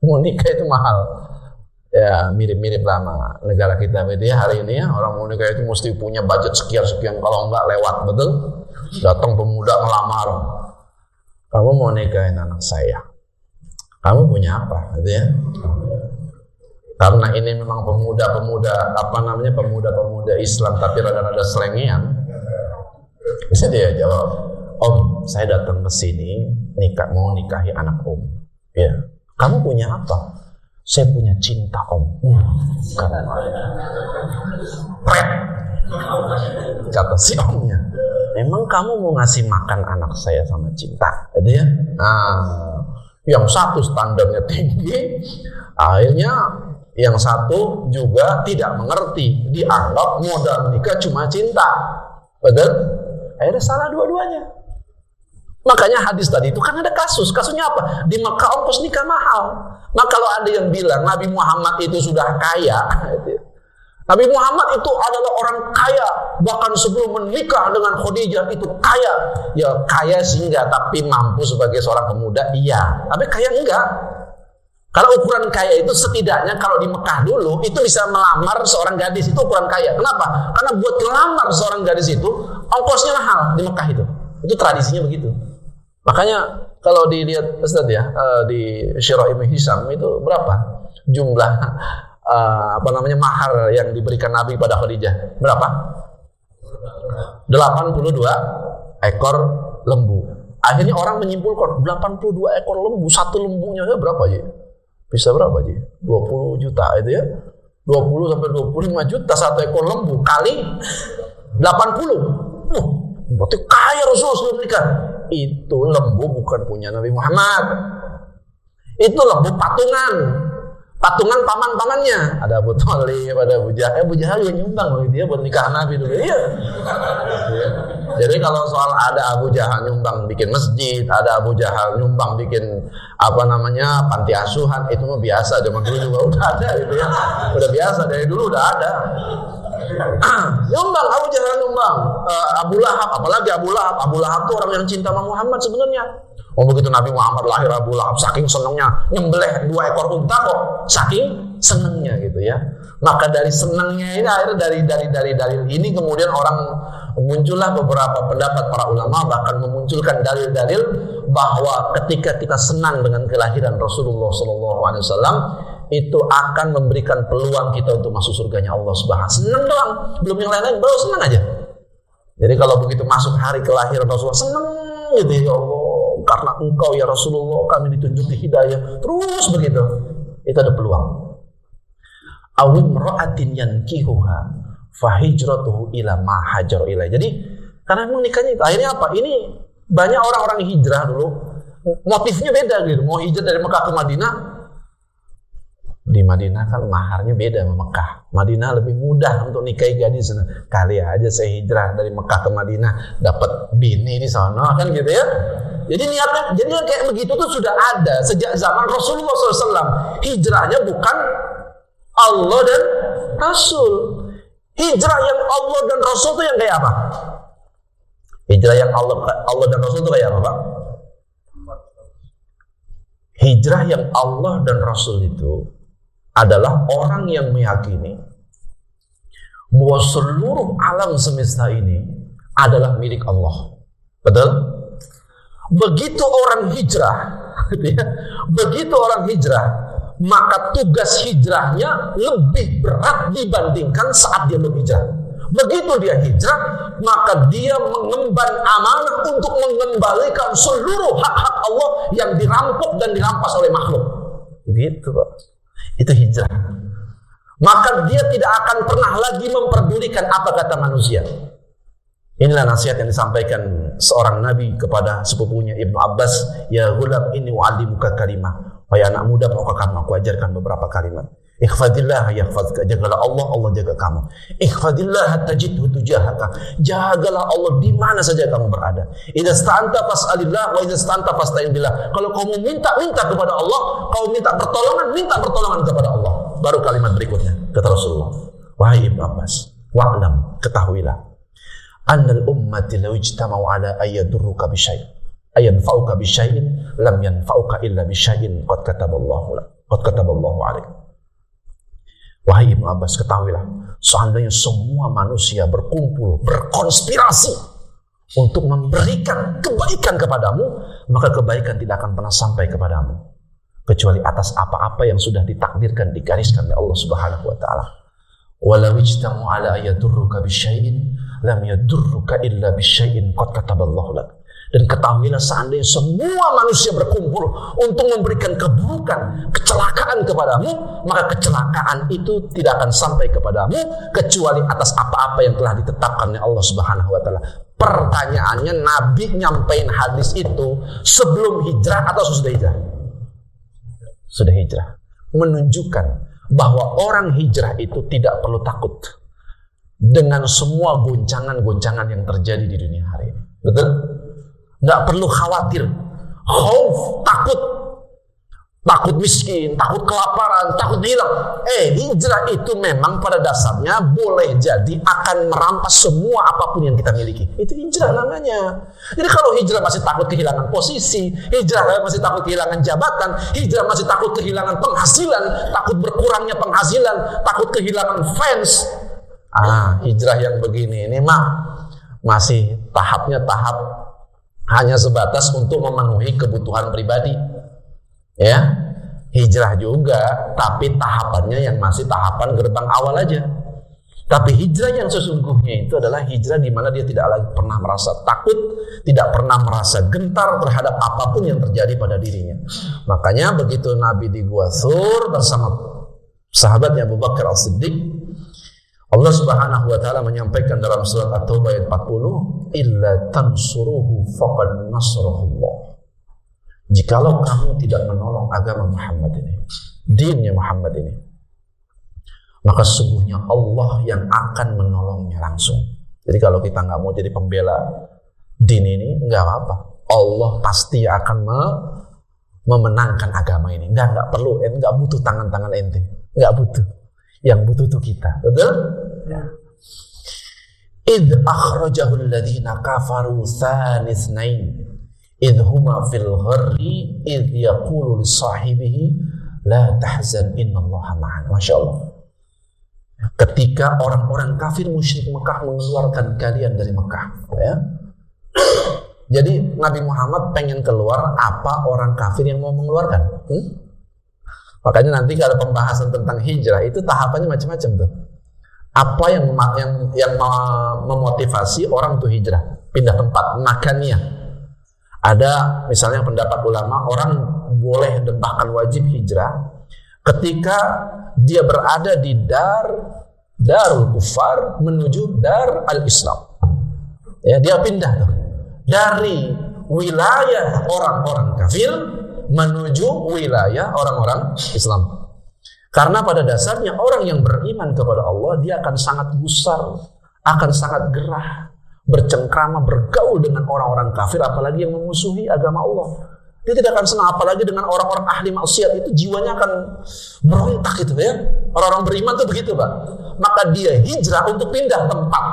Mau nikah itu mahal. Ya mirip-mirip lama negara kita gitu ya hari ini ya. Orang mau nikah itu mesti punya budget sekian-sekian, kalau enggak lewat, betul? Datang pemuda ngelamar. Kamu mau nikahin anak saya. Kamu punya apa? Gitu ya. Karena ini memang pemuda-pemuda Islam tapi rada-rada selengean. Bisa dia jawab, "Om, saya datang ke sini mau nikahi anak Om." Ya. Kamu punya apa? "Saya punya cinta, Om." Kata si omnya, "Emang kamu mau ngasih makan anak saya sama cinta?" Gitu ya. Yang satu standarnya tinggi, akhirnya yang satu juga tidak mengerti, dianggap modal nikah cuma cinta. Betul? Akhirnya salah dua-duanya. Makanya hadis tadi itu kan ada kasusnya apa? Di Mekah ongkos nikah mahal. Maka kalau ada yang bilang Nabi Muhammad itu sudah kaya, Nabi Muhammad itu adalah orang kaya, bahkan sebelum menikah dengan Khadijah itu kaya. Ya kaya sih enggak, tapi mampu sebagai seorang pemuda iya. Tapi kaya enggak. Kalau ukuran kaya itu setidaknya kalau di Mekah dulu itu bisa melamar seorang gadis, itu ukuran kaya. Kenapa? Karena buat melamar seorang gadis itu ongkosnya mahal di Mekah itu. Itu tradisinya begitu. Makanya kalau dilihat Ustaz ya di Syirah Ibn Hisham itu berapa jumlah mahar yang diberikan Nabi pada Khadijah? Berapa? 82 ekor lembu. Akhirnya orang menyimpulkan 82 ekor lembu, satu lembunya berapa aja? Bisa berapa aja? 20 juta itu ya. 20 sampai 25 juta satu ekor lembu kali 80. Berarti kaya Rasulullah sebelum nikah. Itu lembu bukan punya Nabi Muhammad. Itu lembu patungan. Patungan paman-pamannya. Ada Abu Thalib, ada Abu Jahal. Abu Jahal juga nyumbang loh dia buat nikah Nabi dulu. Iya. Jadi kalau soal ada Abu Jahal nyumbang bikin masjid, ada Abu Jahal nyumbang bikin panti asuhan, itu mah biasa. Zaman dulu juga udah ada gitu ya. Udah biasa dari dulu udah ada. Nyumbang, Abu Jahal nyumbang. Abu Lahab, apalagi Abu Lahab. Abu Lahab tuh orang yang cinta sama Muhammad sebenarnya. Begitu Nabi Muhammad lahir, Abu Lahab saking senengnya nyembelih 2 ekor unta kok, saking senengnya gitu ya. Maka dari senengnya ini akhirnya dari ini kemudian orang muncullah beberapa pendapat para ulama bahkan memunculkan dalil-dalil bahwa ketika kita senang dengan kelahiran Rasulullah SAW itu akan memberikan peluang kita untuk masuk surganya Allah Subhanahu. Senang doang, belum yang lain-lain, baru senang aja. Jadi kalau begitu masuk hari kelahiran Rasulullah senang gitu ya Allah. Karena engkau ya Rasulullah kami ditunjuk di hidayah. Terus begitu. Itu ada peluang. Awim ra'atin yankihuha fahijratuhu ila ma hajar ilai. Jadi karena memang nikahnya itu. Akhirnya apa? Ini banyak orang-orang hijrah dulu. Motifnya beda gitu. Mau hijrah dari Mekah ke Madinah. Di Madinah kan maharnya beda sama Mekah. Madinah lebih mudah untuk nikahi gadis. Kali aja saya hijrah dari Mekah ke Madinah dapat bini di sana kan gitu ya. Jadi niatnya, jadi kayak begitu tuh sudah ada sejak zaman Rasulullah SAW. Hijrahnya bukan Allah dan Rasul. Hijrah yang Allah dan Rasul itu yang kayak apa? Hijrah yang Allah dan Rasul itu kayak apa, Pak? Hijrah yang Allah dan Rasul itu adalah orang yang meyakini bahwa seluruh alam semesta ini adalah milik Allah. Betul? Begitu orang hijrah, maka tugas hijrahnya lebih berat dibandingkan saat dia belum hijrah. Begitu dia hijrah, maka dia mengemban amanah untuk mengembalikan seluruh hak-hak Allah yang dirampok dan dirampas oleh makhluk. Begitu, Pak. Itu hijrah. Maka dia tidak akan pernah lagi memperdulikan apa kata manusia. Inilah nasihat yang disampaikan seorang nabi kepada sepupunya Ibnu Abbas, ya ghulam inni u'allimuka kalimah. Wahai anak muda, maukah kamu aku ajarkan beberapa kalimat. Ikhfadillah yahfazka, jagalah Allah, Allah jaga kamu. Ikhfadillah tajidhu tujahaka, jagalah Allah di mana saja kamu berada. Idza sta'anta fas'alillah wa idza sta'anta fasta'in billah. Kalau kamu minta kepada Allah, kamu minta pertolongan kepada Allah. Baru kalimat berikutnya kata Rasulullah, wahai Ibnu Abbas, wa'lam, ketahuilah, annal ummati law ijtama'u ala ayyadurruka bi syai', ayanfa'uka bi syai'in lam yanfa'uka illa bi syai'in qad kataballahu alaik. Wahai Ibnu Abbas, ketahuilah, seandainya semua manusia berkumpul, berkonspirasi untuk memberikan kebaikan kepadamu, maka kebaikan tidak akan pernah sampai kepadamu kecuali atas apa-apa yang sudah ditakdirkan, digariskan oleh Allah Subhanahu wa taala. Walau ijtamu ala ayadurruka bisyai'in lam yadurruka illa bisyai'in qad kataballahu lak. Dan ketahuilah, seandainya semua manusia berkumpul untuk memberikan keburukan, kecelakaan kepadamu, maka kecelakaan itu tidak akan sampai kepadamu kecuali atas apa-apa yang telah ditetapkan oleh Allah Subhanahu wa taala. Pertanyaannya, Nabi nyampein hadis itu sebelum hijrah atau sudah hijrah? Sudah hijrah. Menunjukkan bahwa orang hijrah itu tidak perlu takut dengan semua goncangan-goncangan yang terjadi di dunia hari ini. Betul? Nggak perlu khawatir, khauf, takut miskin, takut kelaparan, takut hilang. Hijrah itu memang pada dasarnya boleh jadi akan merampas semua apapun yang kita miliki. Itu hijrah namanya. Jadi kalau hijrah masih takut kehilangan posisi, hijrah masih takut kehilangan jabatan, hijrah masih takut kehilangan penghasilan, takut berkurangnya penghasilan, takut kehilangan fans. Hijrah yang begini ini masih tahapnya tahap hanya sebatas untuk memenuhi kebutuhan pribadi, ya. Hijrah juga, tapi tahapannya yang masih tahapan gerbang awal aja. Tapi hijrah yang sesungguhnya itu adalah hijrah di mana dia tidak lagi pernah merasa takut, tidak pernah merasa gentar terhadap apapun yang terjadi pada dirinya. Makanya begitu Nabi di Gua Thur bersama sahabatnya Abu Bakar As-Siddiq, Allah Subhanahu wa taala menyampaikan dalam surat At-Taubah ayat 40, illa tansuruhu faqad nasrahullah. Jikalau kamu tidak menolong agama Muhammad ini, dinnya Muhammad ini, maka sesungguhnya Allah yang akan menolongnya langsung. Jadi kalau kita nggak mau jadi pembela din ini, nggak apa-apa. Allah pasti akan memenangkan agama ini. Nggak perlu, nggak butuh tangan-tangan ente, nggak butuh. Yang butuh itu kita, betul? Ya. Idh akhrajahu alladhina kafaru thanithnain idh huma fil gharri idh yaqulu li sahibihi la tahzan innallaha ma'ana. Masya Allah. Ketika orang-orang kafir musyrik Mekah mengeluarkan kalian dari Mekah, ya. Jadi Nabi Muhammad pengen keluar, apa orang kafir yang mau mengeluarkan? Makanya nanti kalau pembahasan tentang hijrah itu tahapannya macam-macam tuh. Apa yang memotivasi orang untuk hijrah, pindah tempat, makannya. Ada misalnya pendapat ulama, orang boleh dan bahkan wajib hijrah ketika dia berada di darul kufar menuju dar al-Islam. Ya, dia pindah tuh dari wilayah orang-orang kafir menuju wilayah orang-orang Islam. Karena pada dasarnya orang yang beriman kepada Allah, dia akan sangat gusar, akan sangat gerah, bercengkrama, bergaul dengan orang-orang kafir, apalagi yang memusuhi agama Allah. Dia tidak akan senang, apalagi dengan orang-orang ahli maksiat, itu jiwanya akan berontak gitu ya. Orang-orang beriman tuh begitu, Pak. Maka dia hijrah untuk pindah tempat.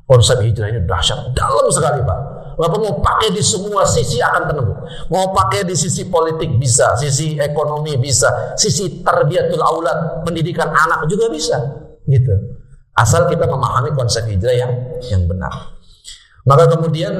Konsep hijrah ini dahsyat, dalam sekali, Pak. Bapak mau pakai di semua sisi akan ketemu. Mau pakai di sisi politik bisa, sisi ekonomi bisa, sisi tarbiyatul aulad, pendidikan anak juga bisa, gitu. Asal kita memahami konsep hijrah yang benar. Maka kemudian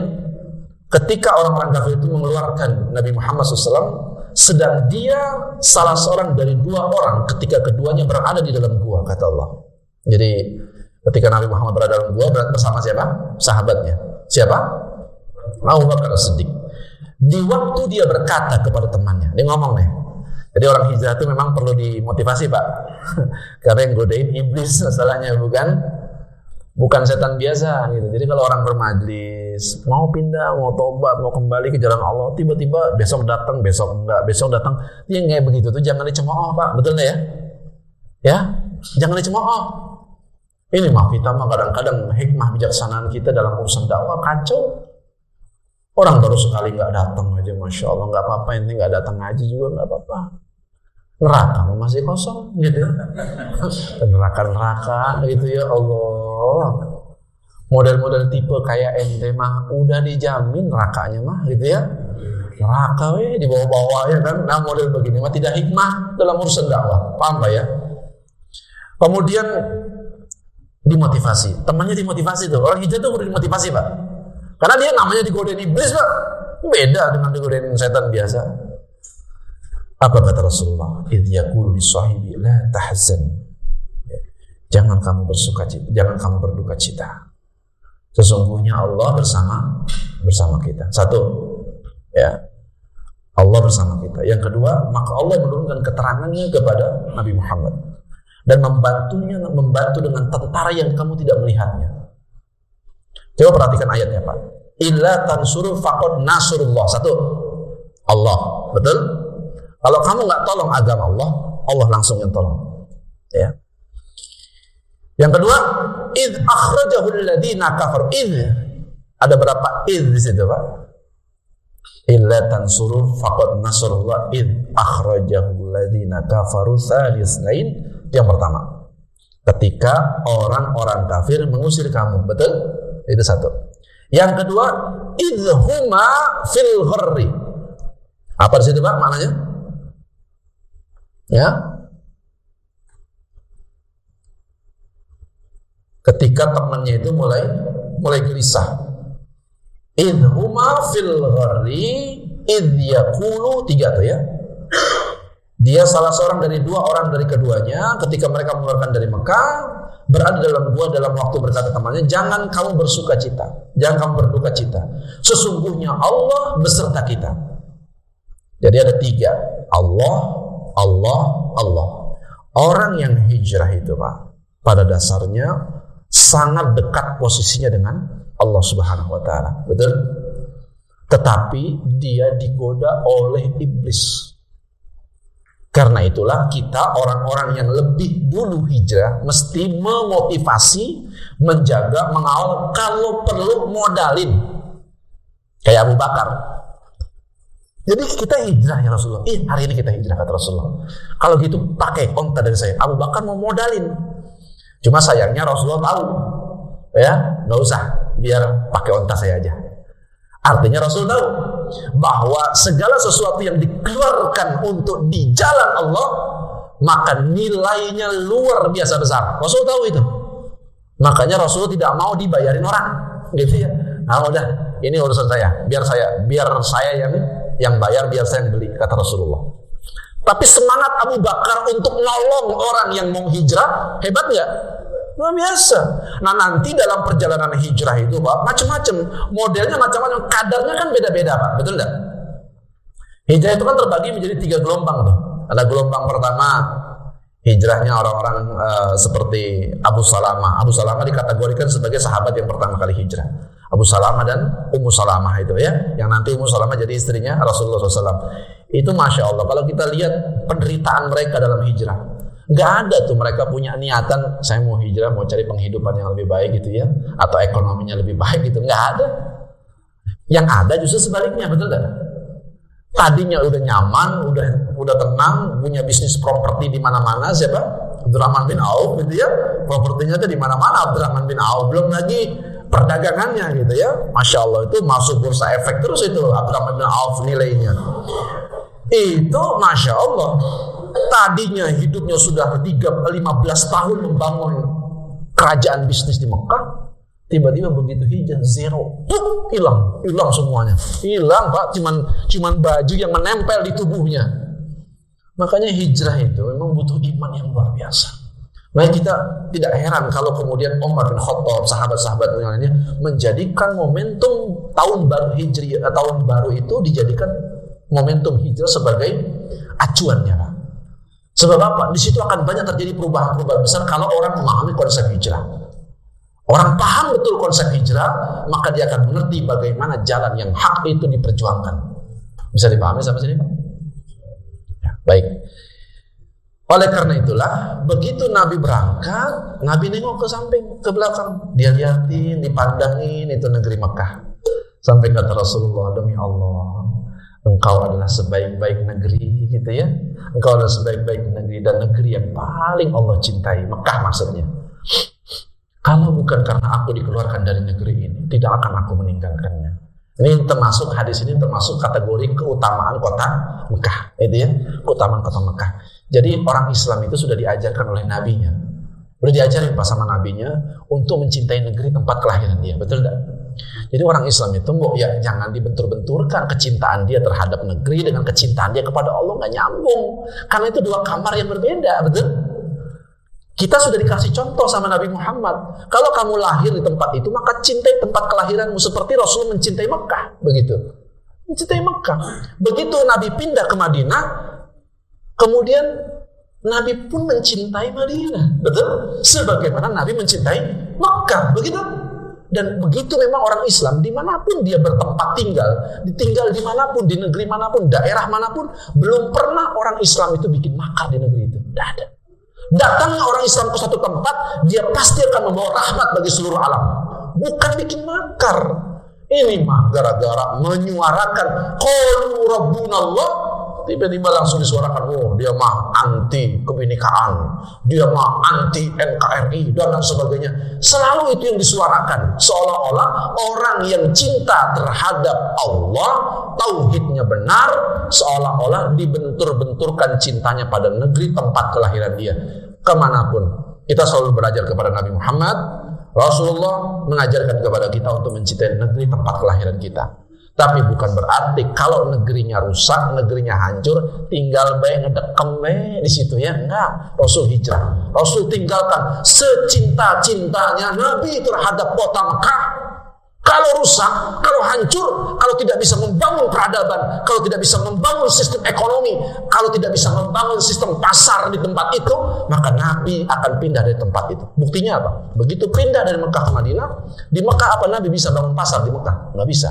ketika orang-orang kafir itu mengeluarkan Nabi Muhammad SAW, sedang dia salah seorang dari dua orang ketika keduanya berada di dalam gua, kata Allah. Jadi Ketika Nabi Muhammad berada dalam gua, berada bersama siapa? Sahabatnya. Siapa? Abu Bakar As-Siddiq. Di waktu dia berkata kepada temannya, dia ngomong nih. Jadi orang hijrah itu memang perlu dimotivasi, Pak. Karena yang godain iblis masalahnya, bukan setan biasa gitu. Jadi kalau orang bermajlis, mau pindah, mau tobat, mau kembali ke jalan Allah, tiba-tiba besok datang, besok enggak, besok datang, dia kayak begitu tuh jangan dicemooh, Pak. Betul ya? Ya, jangan dicemooh. Ini mah kita mah kadang-kadang hikmah bijaksanaan kita dalam urusan dakwah kacau. Orang baru sekali nggak datang aja, masya Allah, nggak apa-apa. Ini nggak datang ngaji juga nggak apa-apa. Neraka masih kosong gitu ya. Neraka gitu ya Allah. Model-model tipe kayak ente mah udah dijamin nerakanya mah gitu ya. Neraka di bawah-bawah ya kan. Nah model begini mah tidak hikmah dalam urusan dakwah. Paham Pak ya? Kemudian dimotivasi. Temannya dimotivasi tuh. Orang hijrah tuh udah dimotivasi Pak. Karena dia namanya digodain iblis Pak. Beda dengan digodain setan biasa. Apa kata Rasulullah? Idh yaqulu lis-sahibi la tahzan. Jangan kamu bersukacita, jangan kamu berduka cita. Sesungguhnya Allah bersama kita. Satu, ya. Allah bersama kita. Yang kedua, maka Allah menurunkan keterangannya kepada Nabi Muhammad dan membantu dengan tentara yang kamu tidak melihatnya. Coba perhatikan ayatnya Pak. Illa tansuru faqad nasrullah. Satu, Allah. Betul? Kalau kamu nggak tolong agama Allah, Allah langsung yang tolong. Ya. Yang kedua, id akhrajahu alladziina kafaru. Id ada berapa id di situ, Pak? Illa tansuru faqad nasrullah id akhrajahu alladziina kafaru tsalisnain. Yang pertama, ketika orang-orang kafir mengusir kamu, betul? Itu satu. Yang kedua, idhuma fil gharri. Apa di situ, Pak, maknanya? Ya. Ketika temannya itu mulai gelisah. Idhuma fil gharri idh yaqulu, tiga tuh ya. Dia salah seorang dari dua orang dari keduanya ketika mereka mengeluarkan dari Mekah, berada dalam gua dalam waktu berkata temannya, jangan kamu bersuka cita, jangan kamu berduka cita. Sesungguhnya Allah beserta kita. Jadi ada tiga, Allah. Orang yang hijrah itu Pak, pada dasarnya sangat dekat posisinya dengan Allah Subhanahu wa Ta'ala, betul? Tetapi dia digoda oleh iblis. Karena itulah kita orang-orang yang lebih dulu hijrah mesti memotivasi, menjaga, mengawal, kalau perlu modalin. Kayak Abu Bakar. Jadi kita hijrah ya Rasulullah. Hari ini kita hijrah kata Rasulullah. Kalau gitu pakai onta dari saya. Abu Bakar mau modalin. Cuma sayangnya Rasulullah tahu. Ya, nggak usah. Biar pakai onta saya aja. Artinya Rasul tahu bahwa segala sesuatu yang dikeluarkan untuk di jalan Allah, maka nilainya luar biasa besar. Rasul tahu itu. Makanya Rasul tidak mau dibayarin orang, gitu ya. Nah, udah, ini urusan saya. Biar saya yang bayar, biar saya yang beli, kata Rasulullah. Tapi semangat Abu Bakar untuk nolong orang yang mau hijrah, hebat nggak? Luar biasa. Nah nanti dalam perjalanan hijrah itu Pak, macam-macam, modelnya macam-macam, kadarnya kan beda-beda Pak, betul nggak? Hijrah itu kan terbagi menjadi 3 gelombang tuh. Ada gelombang pertama, hijrahnya orang-orang seperti Abu Salamah. Abu Salamah dikategorikan sebagai sahabat yang pertama kali hijrah. Abu Salamah dan Ummu Salamah itu ya, yang nanti Ummu Salamah jadi istrinya Rasulullah SAW. Itu Masya Allah, kalau kita lihat penderitaan mereka dalam hijrah, nggak ada tuh mereka punya niatan saya mau hijrah, mau cari penghidupan yang lebih baik gitu ya, atau ekonominya lebih baik gitu, nggak ada. Yang ada justru sebaliknya, betul nggak? Tadinya udah nyaman, udah tenang, punya bisnis properti di mana-mana, siapa? Abdurrahman bin Auf gitu ya, propertinya tuh di mana-mana Abdurrahman bin Auf, belum lagi perdagangannya gitu ya, Masya Allah, itu masuk bursa efek terus itu Abdurrahman bin Auf nilainya. Itu Masya Allah, tadinya hidupnya sudah 15 tahun membangun kerajaan bisnis di Mekah, tiba-tiba begitu hijrah zero, hilang semuanya, hilang Pak, cuman baju yang menempel di tubuhnya. Makanya hijrah itu memang butuh iman yang luar biasa. Maka kita tidak heran kalau kemudian Umar bin Khattab, sahabat-sahabat yang lainnya menjadikan momentum tahun baru Hijri, tahun baru itu dijadikan momentum hijrah sebagai acuannya, Pak. Sebab apa? Di situ akan banyak terjadi perubahan-perubahan besar kalau orang memahami konsep hijrah. Orang paham betul konsep hijrah, maka dia akan mengerti bagaimana jalan yang hak itu diperjuangkan. Bisa dipahami sampai sini, Pak? Ya, baik. Oleh karena itulah, begitu Nabi berangkat, Nabi nengok ke samping, ke belakang. Dia liatin, dipandangin itu negeri Mekah. Sampai kata Rasulullah, demi Allah, engkau adalah sebaik-baik negeri, gitu ya. Engkau adalah sebaik-baik negeri dan negeri yang paling Allah cintai, Mekah maksudnya. Kalau bukan karena aku dikeluarkan dari negeri ini, tidak akan aku meninggalkannya. Ini termasuk, hadis ini termasuk kategori keutamaan kota Mekah, itu ya, keutamaan kota Mekah. Jadi orang Islam itu sudah diajarkan oleh nabinya, sudah diajarin pas sama nabinya untuk mencintai negeri tempat kelahiran dia, betul tidak? Jadi orang Islam itu ya jangan dibentur-benturkan kecintaan dia terhadap negeri dengan kecintaan dia kepada Allah, nggak nyambung, karena itu dua kamar yang berbeda, betul? Kita sudah dikasih contoh sama Nabi Muhammad. Kalau kamu lahir di tempat itu, maka cintai tempat kelahiranmu seperti Rasul mencintai Mekah. Begitu. Mencintai Mekah. Begitu Nabi pindah ke Madinah, kemudian Nabi pun mencintai Madinah. Betul? Sebagaimana Nabi mencintai Mekah. Begitu. Dan begitu memang orang Islam, dimanapun dia bertempat tinggal dimanapun, di negeri manapun, daerah manapun, belum pernah orang Islam itu bikin makar di negeri itu. Tidak ada. Datangnya orang Islam ke satu tempat, dia pasti akan membawa rahmat bagi seluruh alam. Bukan bikin makar. Ini mah gara-gara menyuarakan qalu rabbunallah, tiba-tiba langsung disuarakan, oh dia mah anti kebinekaan, dia mah anti NKRI dan lain sebagainya. Selalu itu yang disuarakan, seolah-olah orang yang cinta terhadap Allah, tauhidnya benar, seolah-olah dibentur-benturkan cintanya pada negeri tempat kelahiran dia. Kemanapun kita selalu belajar kepada Nabi Muhammad, Rasulullah mengajarkan kepada kita untuk mencintai negeri tempat kelahiran kita. Tapi bukan berarti kalau negerinya rusak, negerinya hancur, tinggal baik ngedekem di situ ya. Enggak, Rasul hijrah. Rasul tinggalkan secinta-cintanya Nabi terhadap kota Mekah. Kalau rusak, kalau hancur, kalau tidak bisa membangun peradaban, kalau tidak bisa membangun sistem ekonomi, kalau tidak bisa membangun sistem pasar di tempat itu, maka Nabi akan pindah dari tempat itu. Buktinya apa? Begitu pindah dari Mekah ke Madinah, di Mekah apa Nabi bisa bangun pasar di Mekah? Nggak bisa.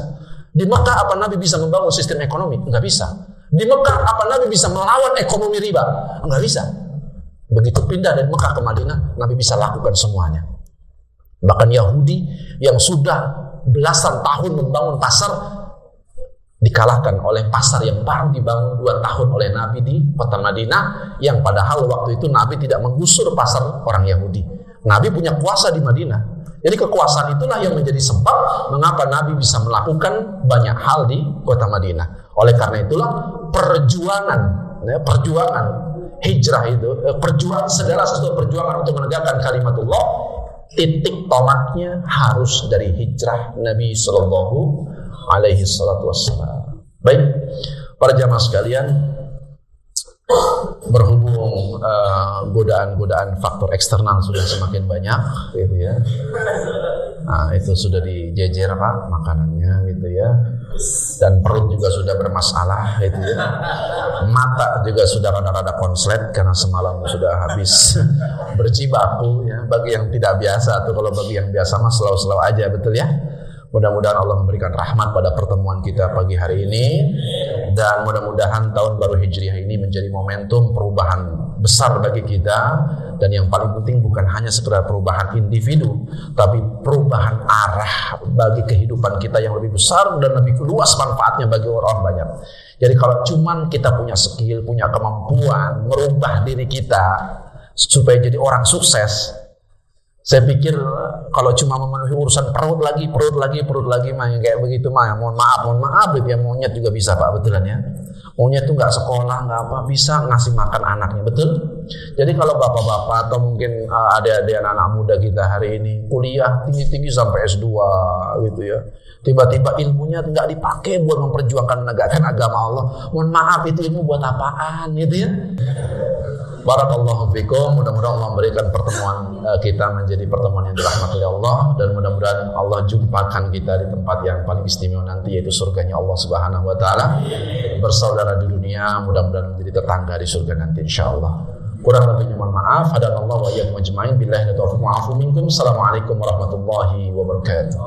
Di Mekah apa Nabi bisa membangun sistem ekonomi? Nggak bisa. Di Mekah apa Nabi bisa melawan ekonomi riba? Nggak bisa. Begitu pindah dari Mekah ke Madinah, Nabi bisa lakukan semuanya. Bahkan Yahudi yang sudah belasan tahun membangun pasar dikalahkan oleh pasar yang baru dibangun 2 tahun oleh Nabi di kota Madinah, yang padahal waktu itu Nabi tidak menggusur pasar orang Yahudi. Nabi punya kuasa di Madinah. Jadi kekuasaan itulah yang menjadi sebab mengapa Nabi bisa melakukan banyak hal di kota Madinah. Oleh karena itulah perjuangan hijrah itu, segala sesuatu perjuangan untuk menegakkan kalimatullah, titik tolaknya harus dari hijrah Nabi Sallallahu Alaihi Wasallam. Baik, para jamaah sekalian, berhubung godaan-godaan faktor eksternal sudah semakin banyak, gitu ya. Nah, itu sudah dijejer Pak makanannya, gitu ya. Dan perut juga sudah bermasalah, gitu ya. Mata juga sudah rada-rada konslet karena semalam sudah habis berjibaku, ya. Bagi yang tidak biasa, atau kalau bagi yang biasa mah slow-slow aja, betul ya. Mudah-mudahan Allah memberikan rahmat pada pertemuan kita pagi hari ini, dan mudah-mudahan tahun baru Hijriah ini menjadi momentum perubahan besar bagi kita, dan yang paling penting bukan hanya sekedar perubahan individu, tapi perubahan arah bagi kehidupan kita yang lebih besar dan lebih luas manfaatnya bagi orang banyak. Jadi kalau cuman kita punya skill, punya kemampuan merubah diri kita supaya jadi orang sukses, saya pikir kalau cuma memenuhi urusan perut lagi mah yang kayak begitu mah, mohon maaf gitu ya, monyet juga bisa Pak, betulan ya. Monyet tuh nggak sekolah, nggak apa, bisa ngasih makan anaknya, betul? Jadi kalau bapak-bapak atau mungkin adik-adik anak muda kita hari ini kuliah tinggi-tinggi sampai S2 gitu ya, tiba-tiba ilmunya nggak dipakai buat memperjuangkan menegakkan agama Allah, mohon maaf itu ilmu buat apaan gitu ya? Barakallahu fikum. Mudah-mudahan Allah memberikan pertemuan kita menjadi pertemuan yang dirahmati oleh Allah, dan mudah-mudahan Allah jumpakan kita di tempat yang paling istimewa nanti, yaitu surganya Allah Subhanahu wa taala. Bersaudara di dunia, mudah-mudahan menjadi tetangga di surga nanti insyaallah. Kurang lebihnya mohon maaf. Hadanallahu wa iyyakum ajmain. Billahi taufiq wa afu minkum. Assalamualaikum warahmatullahi wabarakatuh.